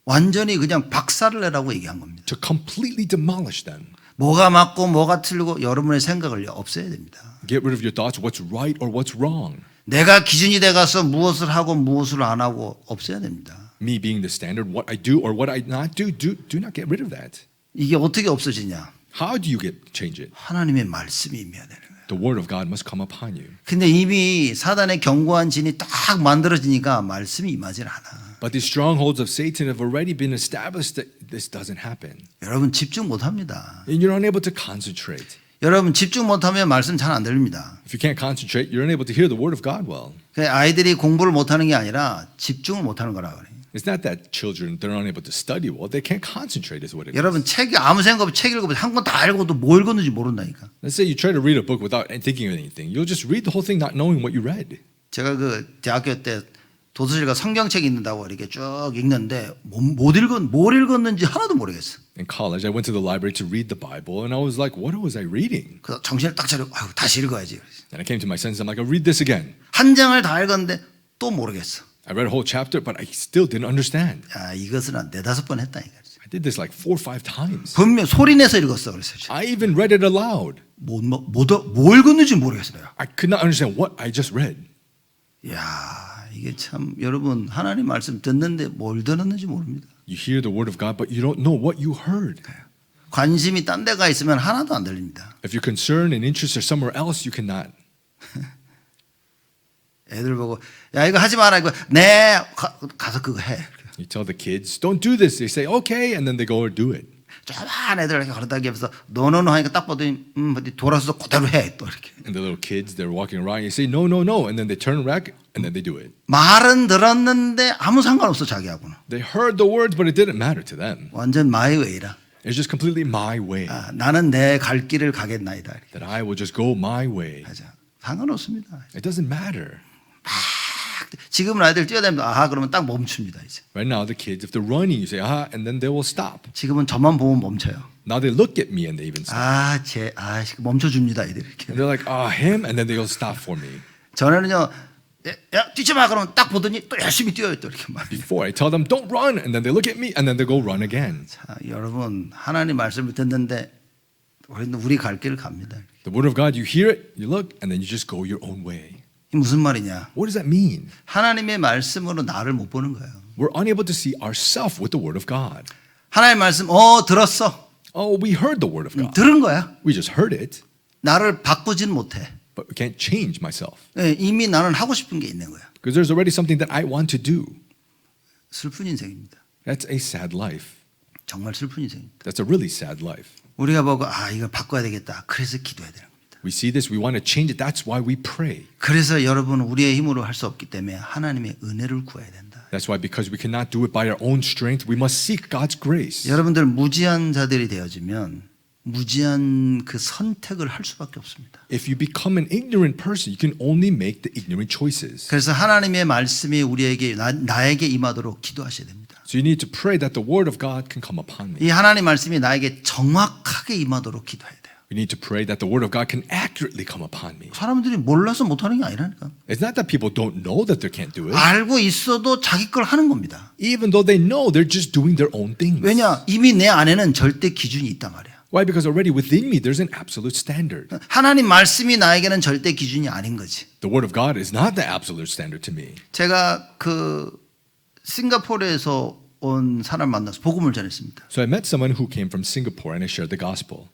완전히 그냥 박살을 내라고 얘기한 겁니다. To completely demolish them. 뭐가 맞고 뭐가 틀리고 여러분의 생각을 없애야 됩니다. Get rid of your thoughts, what's right or what's wrong. 내가 기준이 돼가서 무엇을 하고 무엇을 안 하고 없애야 됩니다. Me being the standard, what I do or what I not do not get rid of that. 이게 어떻게 없어지냐? How do you change it? 하나님의 말씀이 임해야 되는 거예요. The word of God must come upon you. 근데 이미 사단의 견고한 진이 딱 만들어지니까 말씀이 임하질 않아. But the strongholds of Satan have already been established that this doesn't happen. 여러분 집중 못합니다. And you're unable to concentrate. 여러분 집중 못하면 말씀 잘 안 들립니다. If you can't concentrate, you're unable to hear the word of God well. 아이들이 공부를 못하는 게 아니라 집중을 못하는 거라 그래요. It's not that children, they're unable to study well. They can't concentrate is what it is. 여러분 책이 아무 생각 없이 책 읽어보세요. 한 권 다 읽어도 뭐 읽었는지 모른다니까. Let's say you try to read a book without thinking of anything. You'll just read the whole thing not knowing what you read. 제가 그 대학교 때 도서실과 성경책 읽는다고 이렇게 쭉 읽는데 뭘 읽었는지 하나도 모르겠어. In college, I went to the library to read the Bible, and I was like, what was I reading? 그래서 정신을 딱 차리고 아유, 다시 읽어야지. And I came to my senses. I'm like, I'll read this again. 한 장을 다 읽었는데 또 모르겠어. I read a whole chapter, but I still didn't understand. 야, 이것을 한 4-5번 했다니까. I did this like 4 or 5 times. 분명 소리 내서 읽었어. 그래서 I even read it aloud. 뭐 읽었는지 모르겠어 내가. I could not understand what I just read. 야, 이게 참 여러분 하나님 말씀 듣는데 뭘 들었는지 모릅니다. You hear the word of God, but you don't know what you heard. 관심이 딴 데가 있으면 하나도 안 들립니다. If your concern and interest are somewhere else, you cannot. 애들 보고 야 이거 하지 마라 이거 네 가서 그거 해. You tell the kids, don't do this. They say, okay, and then they go and do it. 조그만 애들 이렇게 걸어다니면서 노노노 하니까 딱 보더니 어디 돌아서서 그대로 해 또 이렇게. And the little kids, they're walking around. You say, no, no, no. And then they turn back and then they do it. 말은 들었는데 아무 상관없어 자기하고는. They heard the words, but it didn't matter to them. 완전 my way라. It's just completely my way. 아, 나는 내 갈 길을 가겠나이다. 이렇게. That I will just go my way. 맞아. 상관없습니다. It doesn't matter. 지금은 아이들 뛰어다니면 아하 그러면 딱 멈춥니다 이제. Right now, the kids, if they're running, you say, and then they will stop. 지금은 저만 보면 멈춰요. Now they look at me and they even stop. 멈춰줍니다 이들 이렇게. And they're like, him, and then they'll stop for me. 전에는요, 야 뛰지 마 그러면 딱 보더니 또 열심히 뛰어요 또 이렇게 막. Before I tell them, don't run, and then they look at me, and then they go run again. 자, 여러분 하나님 말씀을 듣는데 우리 갈 길을 갑니다. The word of God, you hear it, you look, and then you just go your own way. 이 무슨 말이냐? What does that mean? 하나님의 말씀으로 나를 못 보는 거예요. We're unable to see ourselves with the word of God. 하나님 말씀 들었어. Oh, we heard the word of God. 들은 거야. We just heard it, 나를 바꾸진 못해. but we can't change myself. 예, 이미 나는 하고 싶은 게 있는 거야. Because there's already something that I want to do. 슬픈 인생입니다. That's a sad life. 정말 슬픈 인생입니다. That's a really sad life. 우리가 보고 이걸 바꿔야 되겠다. 그래서 기도해야 되는 겁니다. We see this, we want to change it. That's why we pray. 그래서 여러분 우리의 힘으로 할 수 없기 때문에 하나님의 은혜를 구해야 된다. That's why, because we cannot do it by our own strength, we must seek God's grace. 여러분들 무지한 자들이 되어지면 무지한 그 선택을 할 수밖에 없습니다. If you become an ignorant person, you can only make the ignorant choices. 그래서 하나님의 말씀이 우리에게 나에게 임하도록 기도하셔야 됩니다. So you need to pray that the word of God can come upon me. 이 하나님 말씀이 나에게 정확하게 임하도록 기도해야 돼요. We need to pray that the word of God can accurately come upon me. 사람들이 몰라서 못하는 게 아니라니까. It's not that people don't know that they can't do it. 알고 있어도 자기 걸 하는 겁니다. Even though they know, they're just doing their own things. 왜냐? 이미 내 안에는 절대 기준이 있단 말이야. Why? Because already within me, there's an absolute standard. 하나님 말씀이 나에게는 절대 기준이 아닌 거지. The word of God is not the absolute standard to me. 제가 그 싱가포르에서 온 사람 만나서 복음을 전했습니다. So I met someone who came from Singapore and I shared the gospel.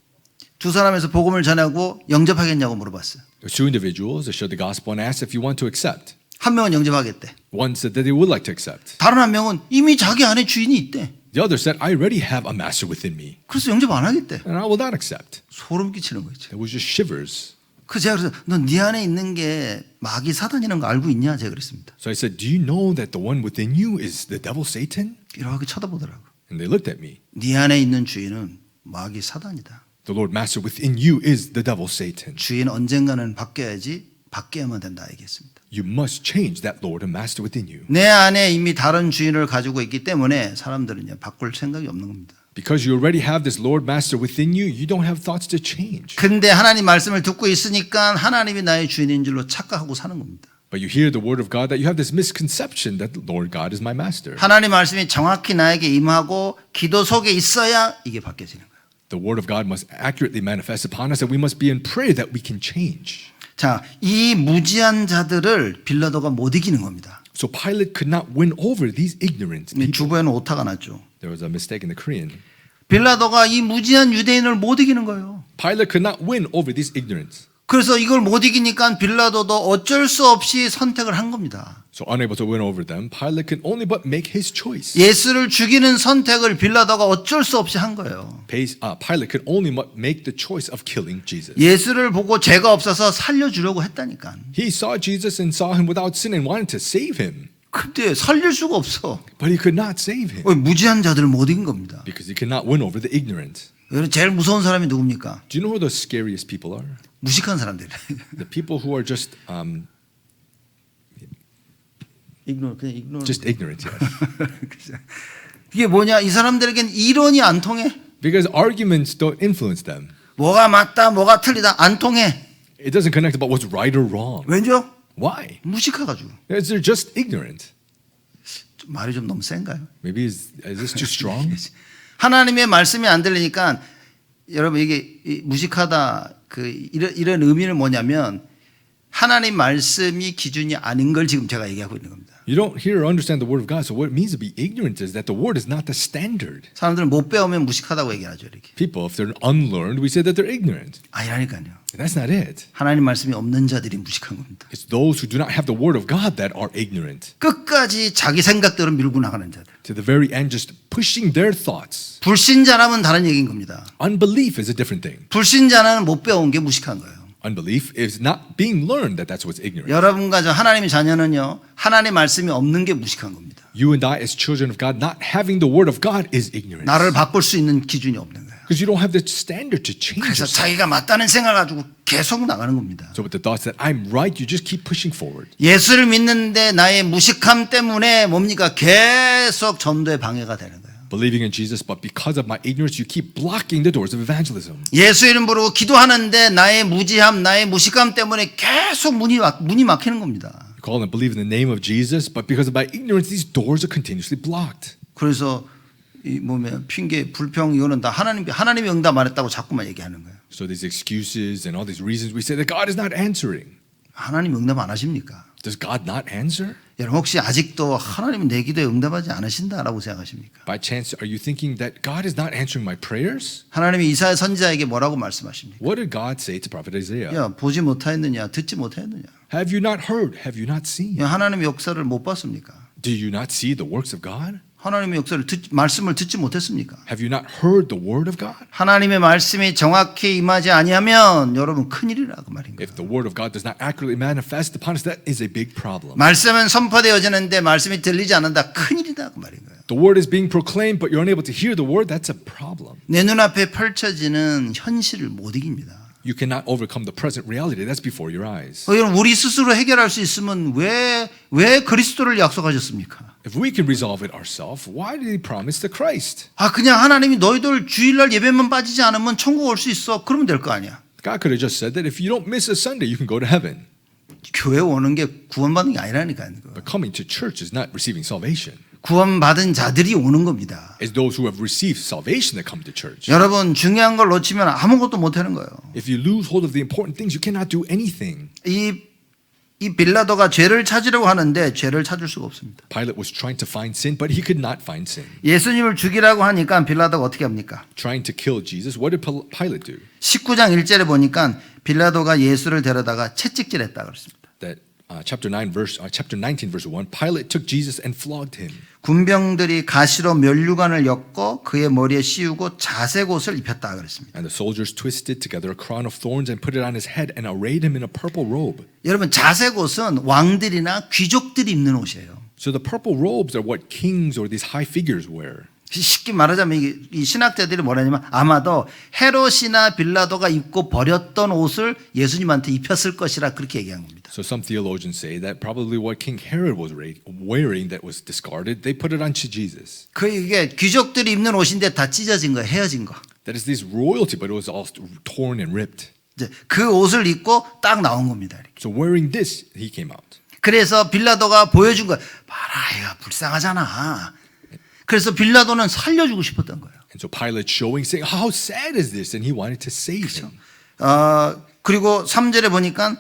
두 사람에서 복음을 전하고 영접하겠냐고 물어봤어요. There's two individuals. I shared the gospel and asked if you want to accept. 한 명은 영접하겠대. One said that they would like to accept. 다른 한 명은 이미 자기 안에 주인이 있대. The other said, I already have a master within me 그래서 영접 안 하겠대. and I will not accept. 소름 끼치는 거지. It was just shivers. 그래서 제가 그래서 너 네 안에 있는 게 마귀 사단이라는 거 알고 있냐? 제가 그랬습니다. So I said, do you know that the one within you is the devil Satan? 이렇게 쳐다보더라고. And they looked at me. 네 안에 있는 주인은 마귀 사단이다. The Lord Master within you is the devil Satan. 주인 언젠가는 바뀌어야지 바뀌어야만 된다 얘기했습니다. You must change that Lord and Master within you. 내 안에 이미 다른 주인을 가지고 있기 때문에 사람들은 바꿀 생각이 없는 겁니다. Because you already have this Lord Master within you, you don't have thoughts to change. 근데 하나님 말씀을 듣고 있으니까 하나님이 나의 주인인 줄로 착각하고 사는 겁니다. But you hear the word of God that you have this misconception that the Lord God is my master. 하나님 말씀이 정확히 나에게 임하고 기도 속에 있어야 이게 바뀌어지는 거예요. The word of God must accurately manifest upon us and we must be in prayer that we can change. 자, 이 무지한 자들을 빌라도가 못 이기는 겁니다. So Pilate could not win over these ignorant people. 주보에는 오타가 났죠. There was a mistake in the Korean. 빌라도가 이 무지한 유대인을 못 이기는 거예요. Pilate could not win over these ignorants. 그래서 이걸 못 이기니까 빌라도도 어쩔 수 없이 선택을 한 겁니다. So unable to win over them, Pilate can only but make his choice. 예수를 죽이는 선택을 빌라도가 어쩔 수 없이 한 거예요. Pilate could only but make the choice of killing Jesus. 예수를 보고 죄가 없어서 살려주려고 했다니까. He saw Jesus and saw him without sin and wanted to save him. 근데 살릴 수가 없어. But he could not save him 무지한 자들을 못 이긴 겁니다. because he could not win over the ignorant. 여러분 제일 무서운 사람이 누굽니까? Do you know who the scariest people are? 무식한 사람들. The people who are just 그냥 이그노. Just ignorance, yes. 이게 뭐냐? 이 사람들에겐 이론이 안 통해. Because arguments don't influence them. 뭐가 맞다, 뭐가 틀리다 안 통해. It doesn't connect about what's right or wrong. 왜죠? Why? 무식해가지고. Because they're just ignorant. 말이 좀 너무 센가요? Maybe is this too strong? 하나님의 말씀이 안 들리니까 여러분 이게 무식하다 이런 의미는 뭐냐면 하나님 말씀이 기준이 아닌 걸 지금 제가 얘기하고 있는 겁니다. You don't hear or understand the word of God. So what it means to be ignorant is that the word is not the standard. 사람들은 못 배우면 무식하다고 얘기하죠. 이렇게. People, if they're unlearned, we say that they're ignorant. 아니라니까요. That's not it. 하나님 말씀이 없는 자들이 무식한 겁니다. It's those who do not have the word of God that are ignorant. 끝까지 자기 생각대로 밀고 나가는 자들. To the very end, just pushing their thoughts. 불신자라면 다른 얘기인 겁니다. Unbelief is a different thing. 불신자는 못 배운 게 무식한 거예요. Unbelief is not being learned that's what's ignorant. 여러분과 저 하나님의 자녀는요. 하나님 말씀이 없는 게 무식한 겁니다. You and I as children of God not having the word of God is ignorance. 나를 바꿀 수 있는 기준이 없는 거예요. Because you don't have the standard to change 그래서 yourself. 자기가 맞다는 생각을 가지고 계속 나가는 겁니다. So with the thoughts that I'm right, you just keep pushing forward. 예수를 믿는데 나의 무식함 때문에 뭡니까? 계속 전도에 방해가 되는 거예요. Believing in Jesus, but because of my ignorance, you keep blocking the doors of evangelism. 예수 이름 부르고 기도하는데 나의 무지함, 나의 무식함 때문에 계속 문이 막히는 겁니다. You call and believe in the name of Jesus, but because of my ignorance, these doors are continuously blocked. 그래서 이 뭐면 핑계, 불평 이거는 다 하나님이 응답 안 했다고 자꾸만 얘기하는 거예요. So these excuses and all these reasons we say that God is not answering. 하나님 응답 안 하십니까? Does God not answer? 여러분 혹시 아직도 하나님은 내 기도에 응답하지 않으신다라고 생각하십니까? By chance, are you thinking that God is not answering my prayers? 하나님이 이사야 선지자에게 뭐라고 말씀하십니까? What did God say to prophet Isaiah? 야, 보지 못하였느냐, 듣지 못하였느냐? Have you not heard? Have you not seen? 야, 하나님의 역사를 못 봤습니까? Do you not see the works of God? 하나님의 역사를 말씀을 듣지 못했습니까? Have you not heard the word of God? 하나님의 말씀이 정확히 임하지 아니하면 여러분 큰일이라고 말인 거예요. If the word of God does not accurately manifest upon us, that is a big problem. 말씀은 선포되어지는데 말씀이 들리지 않는다. 큰일이라고 말인 거예요. The word is being proclaimed, but you're unable to hear the word. That's a problem. 내 눈앞에 펼쳐지는 현실을 못 이깁니다. You cannot overcome the present reality. That's before your eyes. 여러분 우리 스스로 해결할 수 있으면 왜 그리스도를 약속하셨습니까? If we can resolve it ourselves, why did he promise the Christ? 그냥 하나님이 너희들 주일날 예배만 빠지지 않으면 천국 올 수 있어. 그러면 될 거 아니야. God could have just said that if you don't miss a Sunday, you can go to heaven. 교회 오는 게 구원받는 게 아니라니까요. But coming to church is not receiving salvation. 구원받은 자들이 오는 겁니다. It's those who have received salvation that come to church. 여러분 중요한 걸 놓치면 아무것도 못 하는 거예요. If you lose hold of the important things, you cannot do anything. 이 빌라도가 죄를 찾으려고 하는데 죄를 찾을 수가 없습니다. Pilate was trying to find sin, but he could not find sin. 예수님을 죽이라고 하니까 빌라도가 어떻게 합니까? Trying to kill Jesus, what did Pilate do? 19장 1절에 보니까 빌라도가 예수를 데려다가 채찍질했다 그랬습니다. That chapter 19 verse 1, Pilate took Jesus and flogged him. 군병들이 가시로 면류관을 엮고 그의 머리에 씌우고 자색 옷을 입혔다 그랬습니다. And the soldiers twisted together a crown of thorns and put it on his head and arrayed him in a purple robe. 여러분 자색 옷은 왕들이나 귀족들이 입는 옷이에요. So the purple robes are what kings or these high figures wear. 쉽게 말하자면 이 신학자들이 뭐라냐면 아마도 헤롯이나 빌라도가 입고 버렸던 옷을 예수님한테 입혔을 것이라 그렇게 얘기한 겁니다. So some theologians say that probably what King Herod was wearing that was discarded, they put it onto Jesus. 이게 귀족들이 입는 옷인데 다 찢어진 거예요. 헤어진 거. That is this royalty, but it was all torn and ripped. 이제 그 옷을 입고 딱 나온 겁니다. 이렇게. So wearing this, he came out. 그래서 빌라도가 보여준 거예요. 봐라, 얘가 불쌍하잖아. 그래서 빌라도는 살려주고 싶었던 거예요. And so Pilate showing, saying, how sad is this? And he wanted to save him. 그리고 3절에 보니까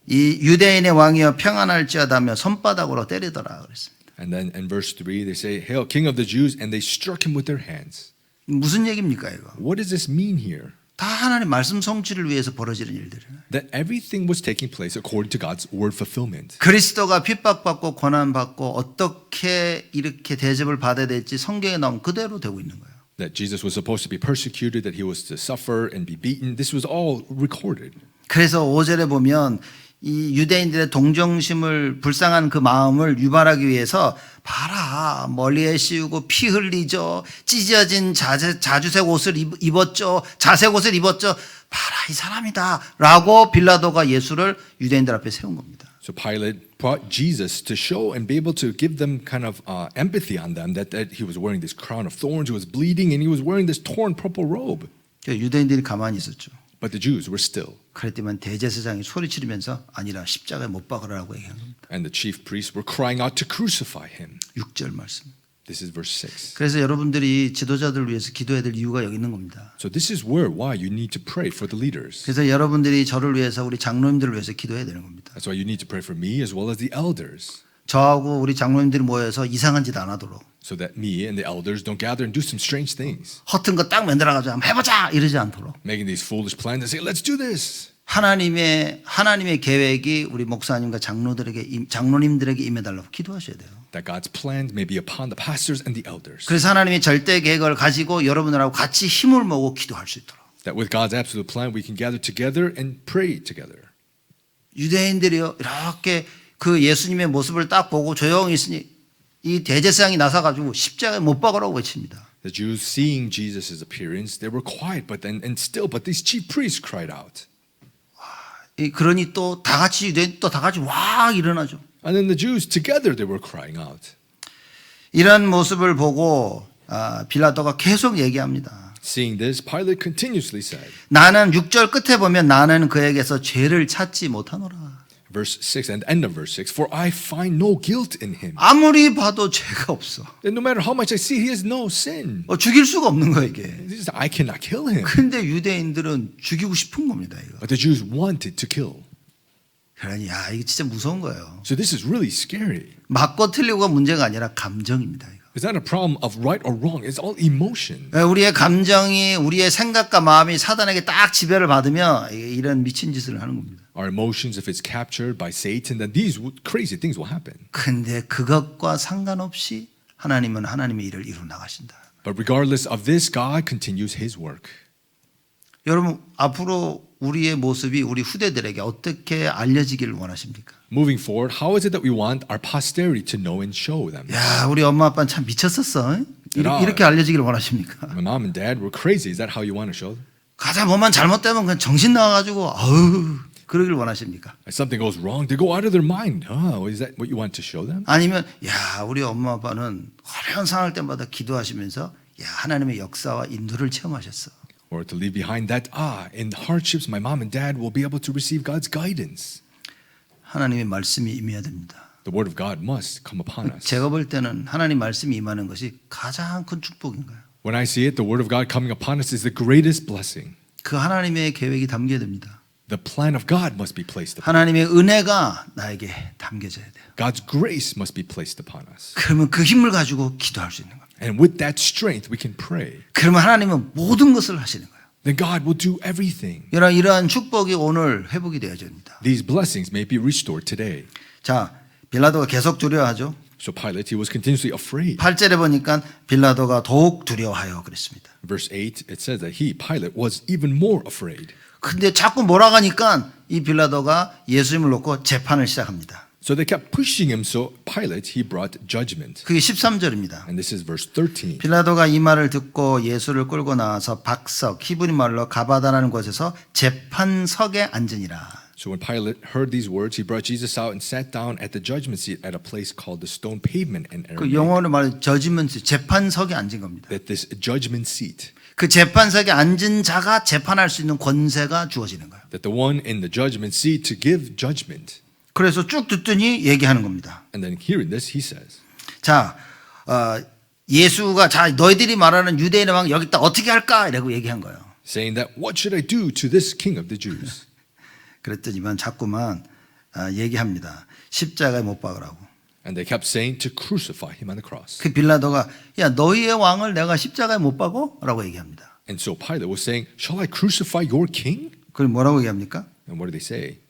이 유대인의 왕이여 평안할지어다며 손바닥으로 때리더라 그랬습니다. And then in verse 3, they say, Hail, King of the Jews, and they struck him with their hands. 무슨 얘기입니까 이거? What does this mean here? 다 하나님 말씀 성취를 위해서 벌어지는 일들이에요. That everything was taking place according to God's word fulfillment. 그리스도가 핍박받고 고난받고 어떻게 이렇게 대접을 받아야 될지 성경에 나온 그대로 되고 있는 거예요. That Jesus was supposed to be persecuted, that he was to suffer and be beaten. This was all recorded. 그래서 5절에 보면 이 유대인들의 동정심을 불쌍한 그 마음을 유발하기 위해서 봐라 머리에 씌우고 피 흘리죠. 찢어진 자주색 옷을 입었죠. 자색 옷을 입었죠. 봐라 이 사람이다 라고 빌라도가 예수를 유대인들 앞에 세운 겁니다. So Pilate brought Jesus to show and be able to give them kind of empathy on them that he was wearing this crown of thorns, he was bleeding, and he was wearing this torn purple robe. 유대인들이 가만히 있었죠. But the Jews were still. 그랬더니 대제사장이 소리치면서 아니라 십자가에 못 박으라고 얘기한 겁니다. And the chief priests were crying out to crucify him. 6절 말씀. This is verse 6. 그래서 여러분들이 지도자들을 위해서 기도해야 될 이유가 여기 있는 겁니다. So this is why you need to pray for the leaders. 그래서 여러분들이 저를 위해서 우리 장로님들을 위해서 기도해야 되는 겁니다. That's why you need to pray for me as well as the elders. 저하고 우리 장로님들이 모여서 이상한 짓 안 하도록 So that me and the elders don't gather and do some strange things. 허튼 거 딱 만들어가지고 한번 해보자 이러지 않도록 Making these foolish plans and say, let's do this. 하나님의 계획이 우리 목사님과 장로님들에게 임해달라고 기도하셔야 돼요. That God's plan may be upon the pastors and the elders. 그래서 하나님의 절대 계획을 가지고 여러분들하고 같이 힘을 모으고 기도할 수 있도록. That with God's absolute plan we can gather together and pray together. 유대인들이요 이렇게 그 예수님의 모습을 딱 보고 조용히 있으니 이 대제사장이 나서가지고 십자가에 못 박으라고 외칩니다. The Jews seeing Jesus' appearance, they were quiet, but these chief priests cried out. 그러니 또 다 같이 유대인 또 다 같이 와 일어나죠. And then the Jews together they were crying out. 이런 모습을 보고 빌라도가 계속 얘기합니다. Seeing this, Pilate continuously said, 나는 6절 끝에 보면 나는 그에게서 죄를 찾지 못하노라. verse 6 and end of verse 6, for I find no guilt in him. 아무리 봐도 죄가 없어. And no matter how much I see, he has no sin. 죽일 수가 없는 거야 이게. I cannot kill him. 근데 유대인들은 죽이고 싶은 겁니다 이거. But the Jews wanted to kill. 그러니 이게 진짜 무서운 거예요. So this is really scary. 맞고 틀리고가 문제가 아니라 감정입니다 이거. It's not a problem of right or wrong. It's all emotion. 우리의 감정이 우리의 생각과 마음이 사단에게 딱 지배를 받으면 이런 미친 짓을 하는 겁니다. Our emotions, if it's captured by Satan, then these crazy things will happen. 근데 그것과 상관없이 하나님은 하나님의 일을 이루어 나가신다. But regardless of this, God continues His work. 여러분 앞으로 우리의 모습이 우리 후대들에게 어떻게 알려지기를 원하십니까? Moving forward, how is it that we want our posterity to know and show them? 야, 우리 엄마 아빠는 참 미쳤었어. 이렇게 알려지기를 원하십니까? My mom and dad were crazy. Is that how you want to show them? 가자 뭐만 잘못되면 그냥 정신 나가가지고 아우 그러길 원하십니까? If something goes wrong, they go out of their mind. Oh, is that what you want to show them? 아니면 야 우리 엄마 아빠는 어려운 상황 때마다 기도하시면서 야 하나님의 역사와 인도를 체험하셨어. Or to leave behind that, in the hardships, my mom and dad will be able to receive God's guidance. 하나님의 말씀이 임해야 됩니다. The word of God must come upon us. 제가 볼 때는 하나님 말씀이 임하는 것이 가장 큰 축복인 거예요. When I see it, the word of God coming upon us is the greatest blessing. 그 하나님의 계획이 담겨야 됩니다. The plan of God must be placed upon us. 하나님의 은혜가 나에게 담겨져야 돼요. God's grace must be placed upon us. 그러면 그 힘을 가지고 기도할 수 있는 겁니다. And with that strength, we can pray. 그러면 하나님은 모든 것을 하시는 거예요. Then God will do everything. 이러한 축복이 오늘 회복이 되어야 됩니다. These blessings may be restored today. 자, 빌라도가 계속 두려워하죠. So Pilate, he was continuously afraid. 8절에 보니까 빌라도가 더욱 두려워하여 그랬습니다. Verse 8, it says that he, Pilate, was even more afraid. 근데 자꾸 몰아가니까 이 빌라도가 예수님을 놓고 재판을 시작합니다. So they kept pushing him. So Pilate, he brought judgment. 그게 13절입니다. And this is verse 13. 빌라도가 이 말을 듣고 예수를 끌고 나와서 박석, 히브리 말로 가바다라는 곳에서 재판석에 앉으니라. So when Pilate heard these words, he brought Jesus out and sat down at the judgment seat at a place called the stone pavement in 그 Aramaic. 영어로 말하면 저지먼트, 재판석에 앉은 겁니다. That this judgment seat, 그 재판석에 앉은 자가 재판할 수 있는 권세가 주어지는 거예요. that the one in the judgment seat to give judgment. 그래서 쭉 듣더니 얘기하는 겁니다. And then hearing this, he says, 자, 예수가 자 너희들이 말하는 유대인의 왕 여기다 어떻게 할까? 이라고 얘기한 거예요. saying that, what should I do to this king of the Jews? 그랬더니만 자꾸만 얘기합니다. 십자가에 못 박으라고. And they kept saying to crucify him on the cross. 그 빌라도가 야 너희의 왕을 내가 십자가에 못 박어? 라고 얘기합니다. And so Pilate was saying, shall I crucify your king? 그럼 뭐라고 얘기합니까? And what do they say?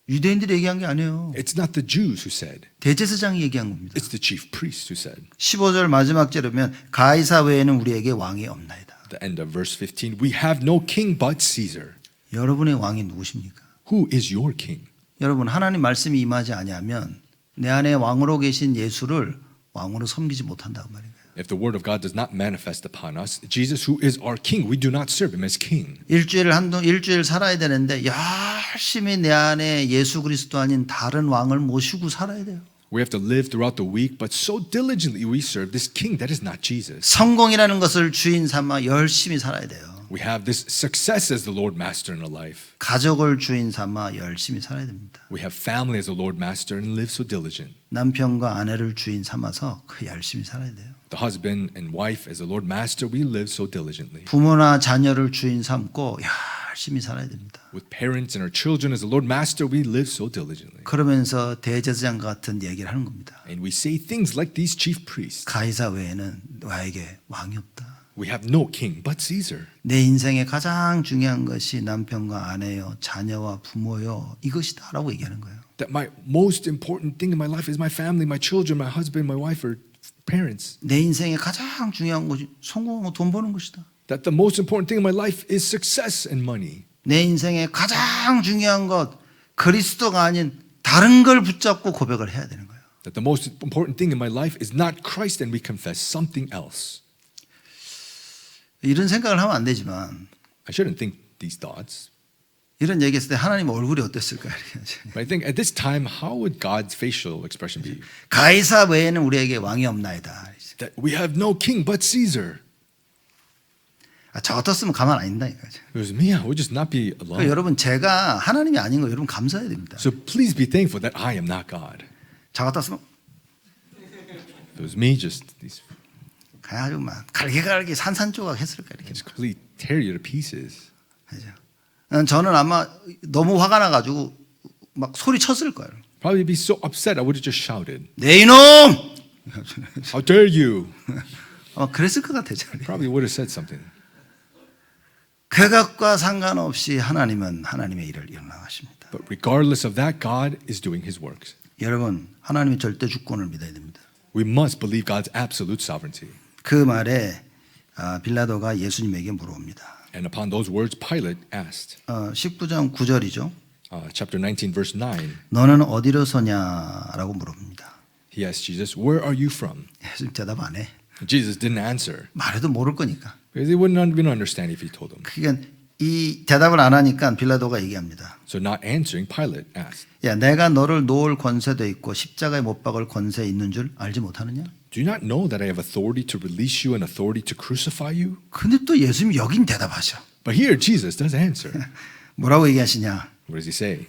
유대인들이 얘기한 게 아니에요. It's not the Jews who said. 대제사장이 얘기한 겁니다. It's the chief priests who said. 15절 마지막 절에 보면 가이사 외에는 우리에게 왕이 없나이다. The end of verse 15, we have no king but Caesar. 여러분의 왕이 누구십니까? Who is your king? 여러분 하나님 말씀이 임하지 아니하면 내 안에 왕으로 계신 예수를 왕으로 섬기지 못한다고 말인 거예요. If the word of God does not manifest upon us, Jesus, who is our king, we do not serve him as king. 일주일 살아야 되는데 열심히 내 안에 예수 그리스도 아닌 다른 왕을 모시고 살아야 돼요. We have to live throughout the week, but so diligently we serve this king that is not Jesus. 성공이라는 것을 주인 삼아 열심히 살아야 돼요. We have this success as the Lord Master in our life. 가족을 주인 삼아 열심히 살아야 됩니다. We have family as the Lord Master and live so diligent. 남편과 아내를 주인 삼아서 그 열심히 살아야 돼요. The husband and wife as the Lord Master, we live so diligently. 부모나 자녀를 주인 삼고 열심히 살아야 됩니다. With parents and our children as the Lord Master, we live so diligently. 그러면서 대제사장 같은 얘기를 하는 겁니다. And we say things like these chief priests. 가이사 외에는 나에게 왕이 없다. We have no king but Caesar. 내 인생의 가장 중요한 것이 남편과 아내요, 자녀와 부모요, 이것이다라고 얘기하는 거예요. That my most important thing in my life is my family, my children, my husband, my wife, or parents. 내 인생의 가장 중요한 것이 성공하고 돈 버는 것이다. That the most important thing in my life is success and money. 내 인생의 가장 중요한 것 그리스도가 아닌 다른 걸 붙잡고 고백을 해야 되는 거예요. That the most important thing in my life is not Christ and we confess something else. 이런 생각을 하면 안 되지만 I shouldn't think these thoughts. 이런 얘기했을 때 하나님 얼굴이 어땠을까 이렇게 하지. But I think at this time, how would God's facial expression be? 가이사 외에는 우리에게 왕이 없나이다. That we have no king but Caesar. 저 같았으면 가만 안 있다니까. It was me. I would just not be 그러니까 alone. 여러분 제가 하나님이 아닌 거 여러분 감사해야 됩니다. So please be thankful that I am not God. 저 같았으면 It was me, just these, 그냥 아주 막 갈기갈기 산산조각 했을까 이렇게. just completely tear you to pieces. 그죠? 저는 아마 너무 화가 나가지고 막 소리 쳤을 거예요. Probably be so upset. I would have just shouted, 내 이놈! "How dare you!" 아마 그랬을 것 같아요. Probably would have said something. 그것과 상관없이 하나님은 하나님의 일을 일어나십니다. But regardless of that, God is doing His works. 여러분 하나님의 절대 주권을 믿어야 됩니다. We must believe God's absolute sovereignty. 그 말에 빌라도가 예수님에게 물어봅니다. And upon those words, Pilate asked, 19장 9절이죠. chapter 19, verse 9. 너는 어디로 서냐라고 물어봅니다. He asked Jesus, "Where are you from?" 예수님 대답 안 해. Jesus didn't answer 말해도 모를 거니까. because he wouldn't even understand if he told him. 그러니까 이 대답을 안 하니까 빌라도가 얘기합니다. So not answering, Pilate asked, 야, 내가 너를 놓을 권세도 있고 십자가에 못 박을 권세 있는 줄 알지 못하느냐? "Do you not know that I have authority to release you and authority to crucify you?" 근데 또 예수님 여긴 대답하셔. But here Jesus does answer. 뭐라고 얘기하시냐? What does he say?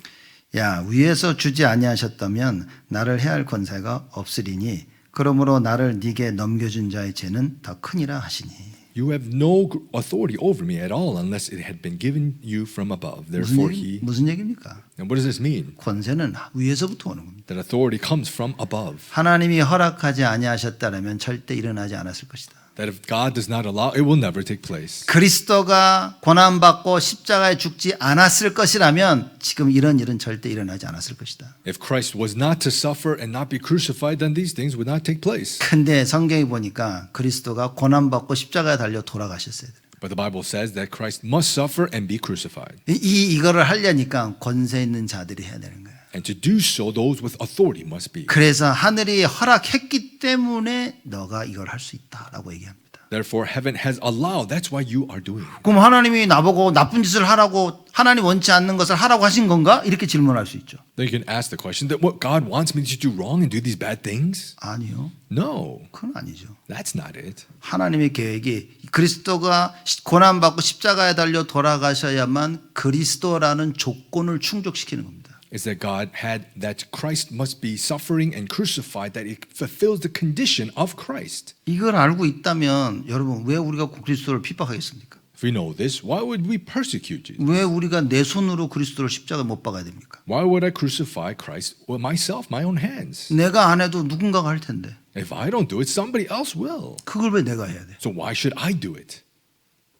야, 위에서 주지 아니하셨다면 나를 해할 권세가 없으리니 그러므로 나를 네게 넘겨준 자의 죄는 더 크니라 하시니. You have no authority over me at all unless it had been given you from above. Therefore he. 무슨 얘기입니까? And what does this mean? 권세는 위에서부터 오는 겁니다. That authority comes from above. 하나님이 허락하지 아니하셨다면 절대 일어나지 않았을 것이다. That if God does not allow, it will never take place. 그리스도가 고난받고 십자가에 죽지 않았을 것이라면 지금 이런 일은 절대 일어나지 않았을 것이다. If Christ was not to suffer and not be crucified, then these things would not take place. 근데 성경에 보니까 그리스도가 고난받고 십자가에 달려 돌아가셨어야 돼요. But the Bible says that Christ must suffer and be crucified. 이거를 하려니까 권세 있는 자들이 해야 되는 거예요. And to do so, those with authority must be. 그래서 하늘이 허락했기 때문에 너가 이걸 할 수 있다라고 얘기합니다. Therefore, heaven has allowed. That's why you are doing it. 그럼 하나님이 나보고 나쁜 짓을 하라고 하나님 원치 않는 것을 하라고 하신 건가? 이렇게 질문할 수 있죠. Then you can ask the question that what God wants me to do wrong and do these bad things? 아니요. No, 그건 아니죠. that's not it. 하나님의 계획이 그리스도가 고난받고 십자가에 달려 돌아가셔야만 그리스도라는 조건을 충족시키는 겁니다. Is that God had that Christ must be suffering and crucified, that it fulfills the condition of Christ. 이걸 알고 있다면 여러분 왜 우리가 그리스도를 핍박하겠습니까? If we know this, why would we persecute Jesus? 왜 우리가 내 손으로 그리스도를 십자가에 못 박아야 됩니까? Why would I crucify Christ with myself, my own hands? 내가 안 해도 누군가가 할 텐데 If I don't do it, somebody else will. 그걸 왜 내가 해야 돼? So why should I do it?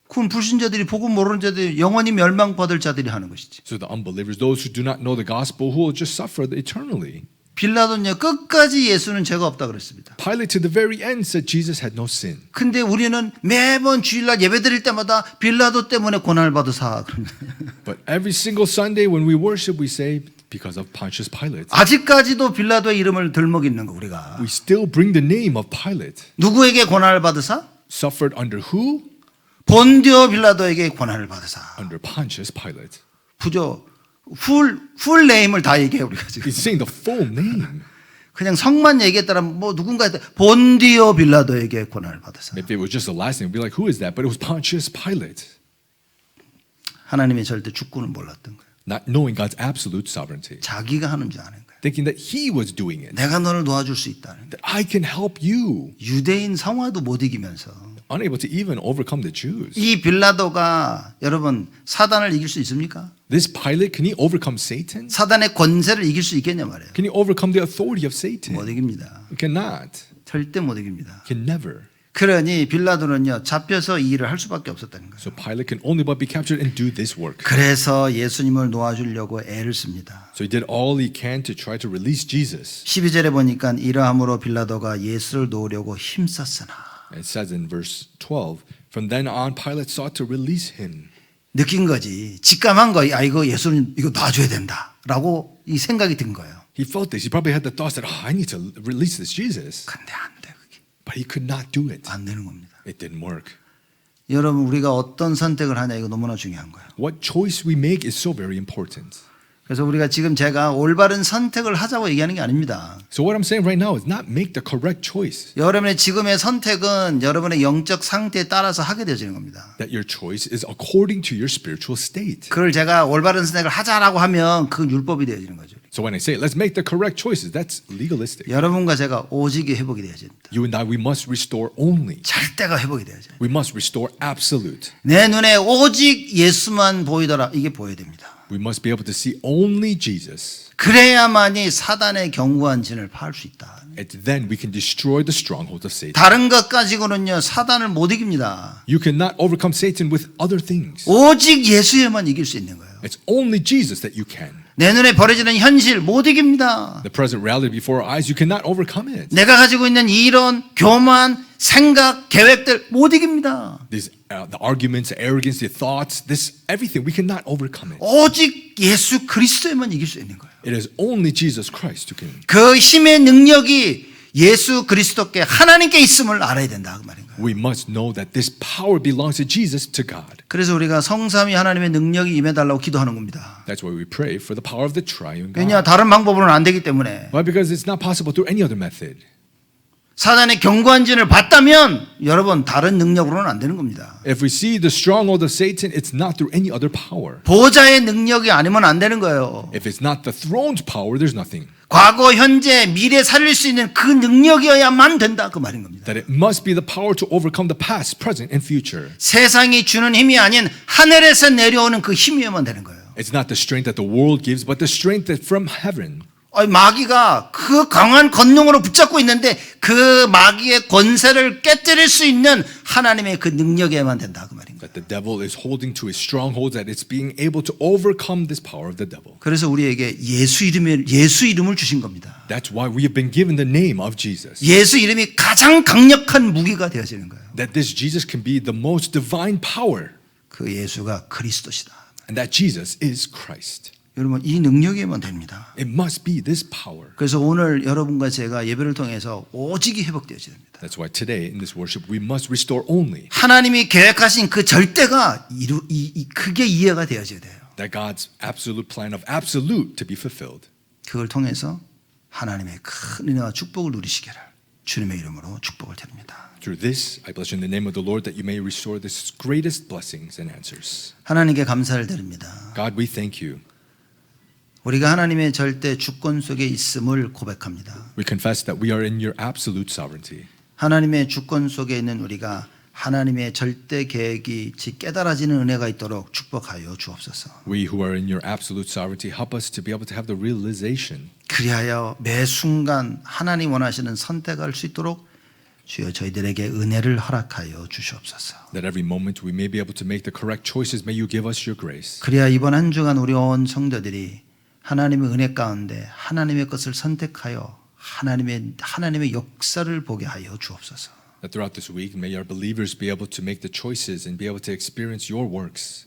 그건 불신자들이 복음 모르는 자들이 영원히 멸망받을 자들이 하는 것이지. So the unbelievers, those who do not know the gospel, who will just suffer eternally. 빌라도는요 끝까지 예수는 죄가 없다 그랬습니다. Pilate to the very end said Jesus had no sin. 근데 우리는 매번 주일날 예배드릴 때마다 빌라도 때문에 고난을 받으사 그럽니다. But every single Sunday when we worship, we say because of Pontius Pilate. 아직까지도 빌라도의 이름을 들먹이는 거 우리가. We still bring the name of Pilate. 누구에게 고난을 받으사? Suffered under who? 본디오 빌라도에게 고난을 받으사. Under Pontius Pilate. 부조 풀 네임을 다 얘기해 우리가 지금. He's saying the full name. 그냥 성만 얘기했다면 뭐 누군가 본디오 빌라도에게 고난을 받으사. If it was just the last name, we'd be like, who is that? But it was Pontius Pilate. 하나님의 절대 주권을 몰랐던 거예요. Not knowing God's absolute sovereignty. 자기가 하는 줄 아는 거예요. Thinking that he was doing it. 내가 너를 도와줄 수 있다는 거예요. That I can help you. 유대인 성화도 못 이기면서 Unable to even overcome the Jews. 이 빌라도가 여러분 사단을 이길 수 있습니까? This Pilate, can he overcome Satan? 사단의 권세를 이길 수 있겠냐 말이에요. Can he overcome the authority of Satan? 못 이깁니다. He cannot. 절대 못 이깁니다. Can never. 그러니 빌라도는요 잡혀서 이 일을 할 수밖에 없었다는 거예요. So Pilate can only but be captured and do this work. 그래서 예수님을 놓아주려고 애를 씁니다. So he did all he can to try to release Jesus. 12절에 보니까 이러함으로 빌라도가 예수를 놓으려고 힘썼으나 It says in verse 12, from then on Pilate sought to release him. 느낀 거지. 직감한 거야. 아 이거 예수님 이거 놔줘야 된다라고 이 생각이 든 거예요. He felt this. He probably had the thoughts that, I need to release this Jesus. 근데 안 돼. 그게 But he could not do it. 안 되는 겁니다. It didn't work. 여러분 우리가 어떤 선택을 하냐 이거 너무나 중요한 거예요. What choice we make is so very important. 그래서 우리가 지금 제가 올바른 선택을 하자고 얘기하는 게 아닙니다. So what I'm saying right now is not make the correct choice. 여러분의 지금의 선택은 여러분의 영적 상태에 따라서 하게 되어지는 겁니다. That your choice is according to your spiritual state. 그걸 제가 올바른 선택을 하자라고 하면 그건 율법이 되어지는 거죠. So when I say, let's make the correct choices, that's legalistic. 여러분과 제가 오직이 회복이 되어집니다. You and I, we must restore only. 절대가 회복이 되어져요. We must restore absolute. 내 눈에 오직 예수만 보이더라. 이게 보여야 됩니다. We must be able to see only Jesus. 그래야만이 사단의 견고한 진을 파할 수 있다. And then we can destroy the stronghold of Satan. 다른 것 가지고는요 사단을 못 이깁니다. You cannot overcome Satan with other things. 오직 예수에만 이길 수 있는 거예요. It's only Jesus that you can. 내 눈에 버려지는 현실 못 이깁니다. The present reality before our eyes, you cannot overcome it. 내가 가지고 있는 이론, 교만, 생각, 계획들 못 이깁니다. These, the arguments, the arrogance, the thoughts, this everything, we cannot overcome it. 오직 예수 그리스도에만 이길 수 있는 거예요. It is only Jesus Christ who can. 그 힘의 능력이 예수 그리스도께 하나님께 있음을 알아야 된다 그 말인 거예요. We must know that this power belongs to Jesus, to God. 그래서 우리가 성삼위 하나님의 능력이 임해달라고 기도하는 겁니다. That's why we pray for the power of the triune 왜냐 God. 다른 방법으로는 안 되기 때문에 Why? Because it's not possible through any other method. 사단의 견고한 진을 봤다면 여러분 다른 능력으로는 안 되는 겁니다. If we see the stronghold of Satan, it's not through any other power. 보좌의 능력이 아니면 안 되는 거예요. If it's not the throne's power, there's nothing. 과거, 현재, 미래 살릴 수 있는 그 능력이어야만 된다 그 말인 겁니다. That it must be the power to overcome the past, present, and future. 세상이 주는 힘이 아닌 하늘에서 내려오는 그 힘이어야만 되는 거예요. It's not the strength that the world gives, but the strength that from heaven. 마귀가 그 강한 권능으로 붙잡고 있는데 그 마귀의 권세를 깨뜨릴 수 있는 하나님의 그 능력에만 된다 그 말인 거예요. That the devil is holding to his strongholds, that it's being able to overcome this power of the devil. 그래서 우리에게 예수 이름을 주신 겁니다. That's why we have been given the name of Jesus. 예수 이름이 가장 강력한 무기가 되어지는 거예요. That this Jesus can be the most divine power. 그 예수가 그리스도시다. And that Jesus is Christ. 여러분 이 능력에만 됩니다. It must be this power. 그래서 오늘 여러분과 제가 예배를 통해서 오직이 회복되어져야 됩니다. That's why today in this worship we must restore only. 하나님이 계획하신 그 절대가 그게 이해가 되어져야 돼요. That God's absolute plan of absolute to be fulfilled. 그걸 통해서 하나님의 큰 은혜와 축복을 누리시기를 주님의 이름으로 축복을 드립니다. Through this, I bless you in the name of the Lord that you may restore this greatest blessings and answers. 하나님께 감사를 드립니다. God, we thank you. 우리가 하나님의 절대 주권 속에 있음을 고백합니다. We confess that we are in your absolute sovereignty. 하나님의 주권 속에 있는 우리가 하나님의 절대 계획이 깨달아지는 은혜가 있도록 축복하여 주옵소서. We who are in your absolute sovereignty, help us to be able to have the realization. 그리하여 매 순간 하나님 원하시는 선택할 수 있도록 주여 저희들에게 은혜를 허락하여 주시옵소서. That every moment we may be able to make the correct choices. May you give us your grace. 그래야 이번 한 주간 우리 온 성도들이 하나님의 은혜 가운데 하나님의 것을 선택하여 하나님의 역사를 보게 하여 주옵소서. That throughout this week, may our believers be able to make the choices and be able to experience your works.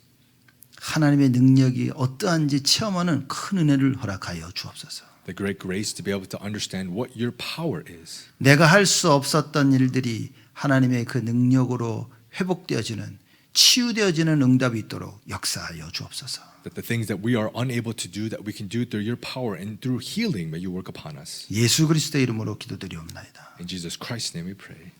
하나님의 능력이 어떠한지 체험하는 큰 은혜를 허락하여 주옵소서. The great grace to be able to understand what your power is. 내가 할 수 없었던 일들이 하나님의 그 능력으로 회복되어지는 치유되어지는 응답이 있도록 역사하여 주옵소서. That the things that we are unable to do, that we can do through your power and through healing, may you work upon us. 예수 그리스도의 이름으로 기도드리옵나이다. In Jesus Christ's name we pray.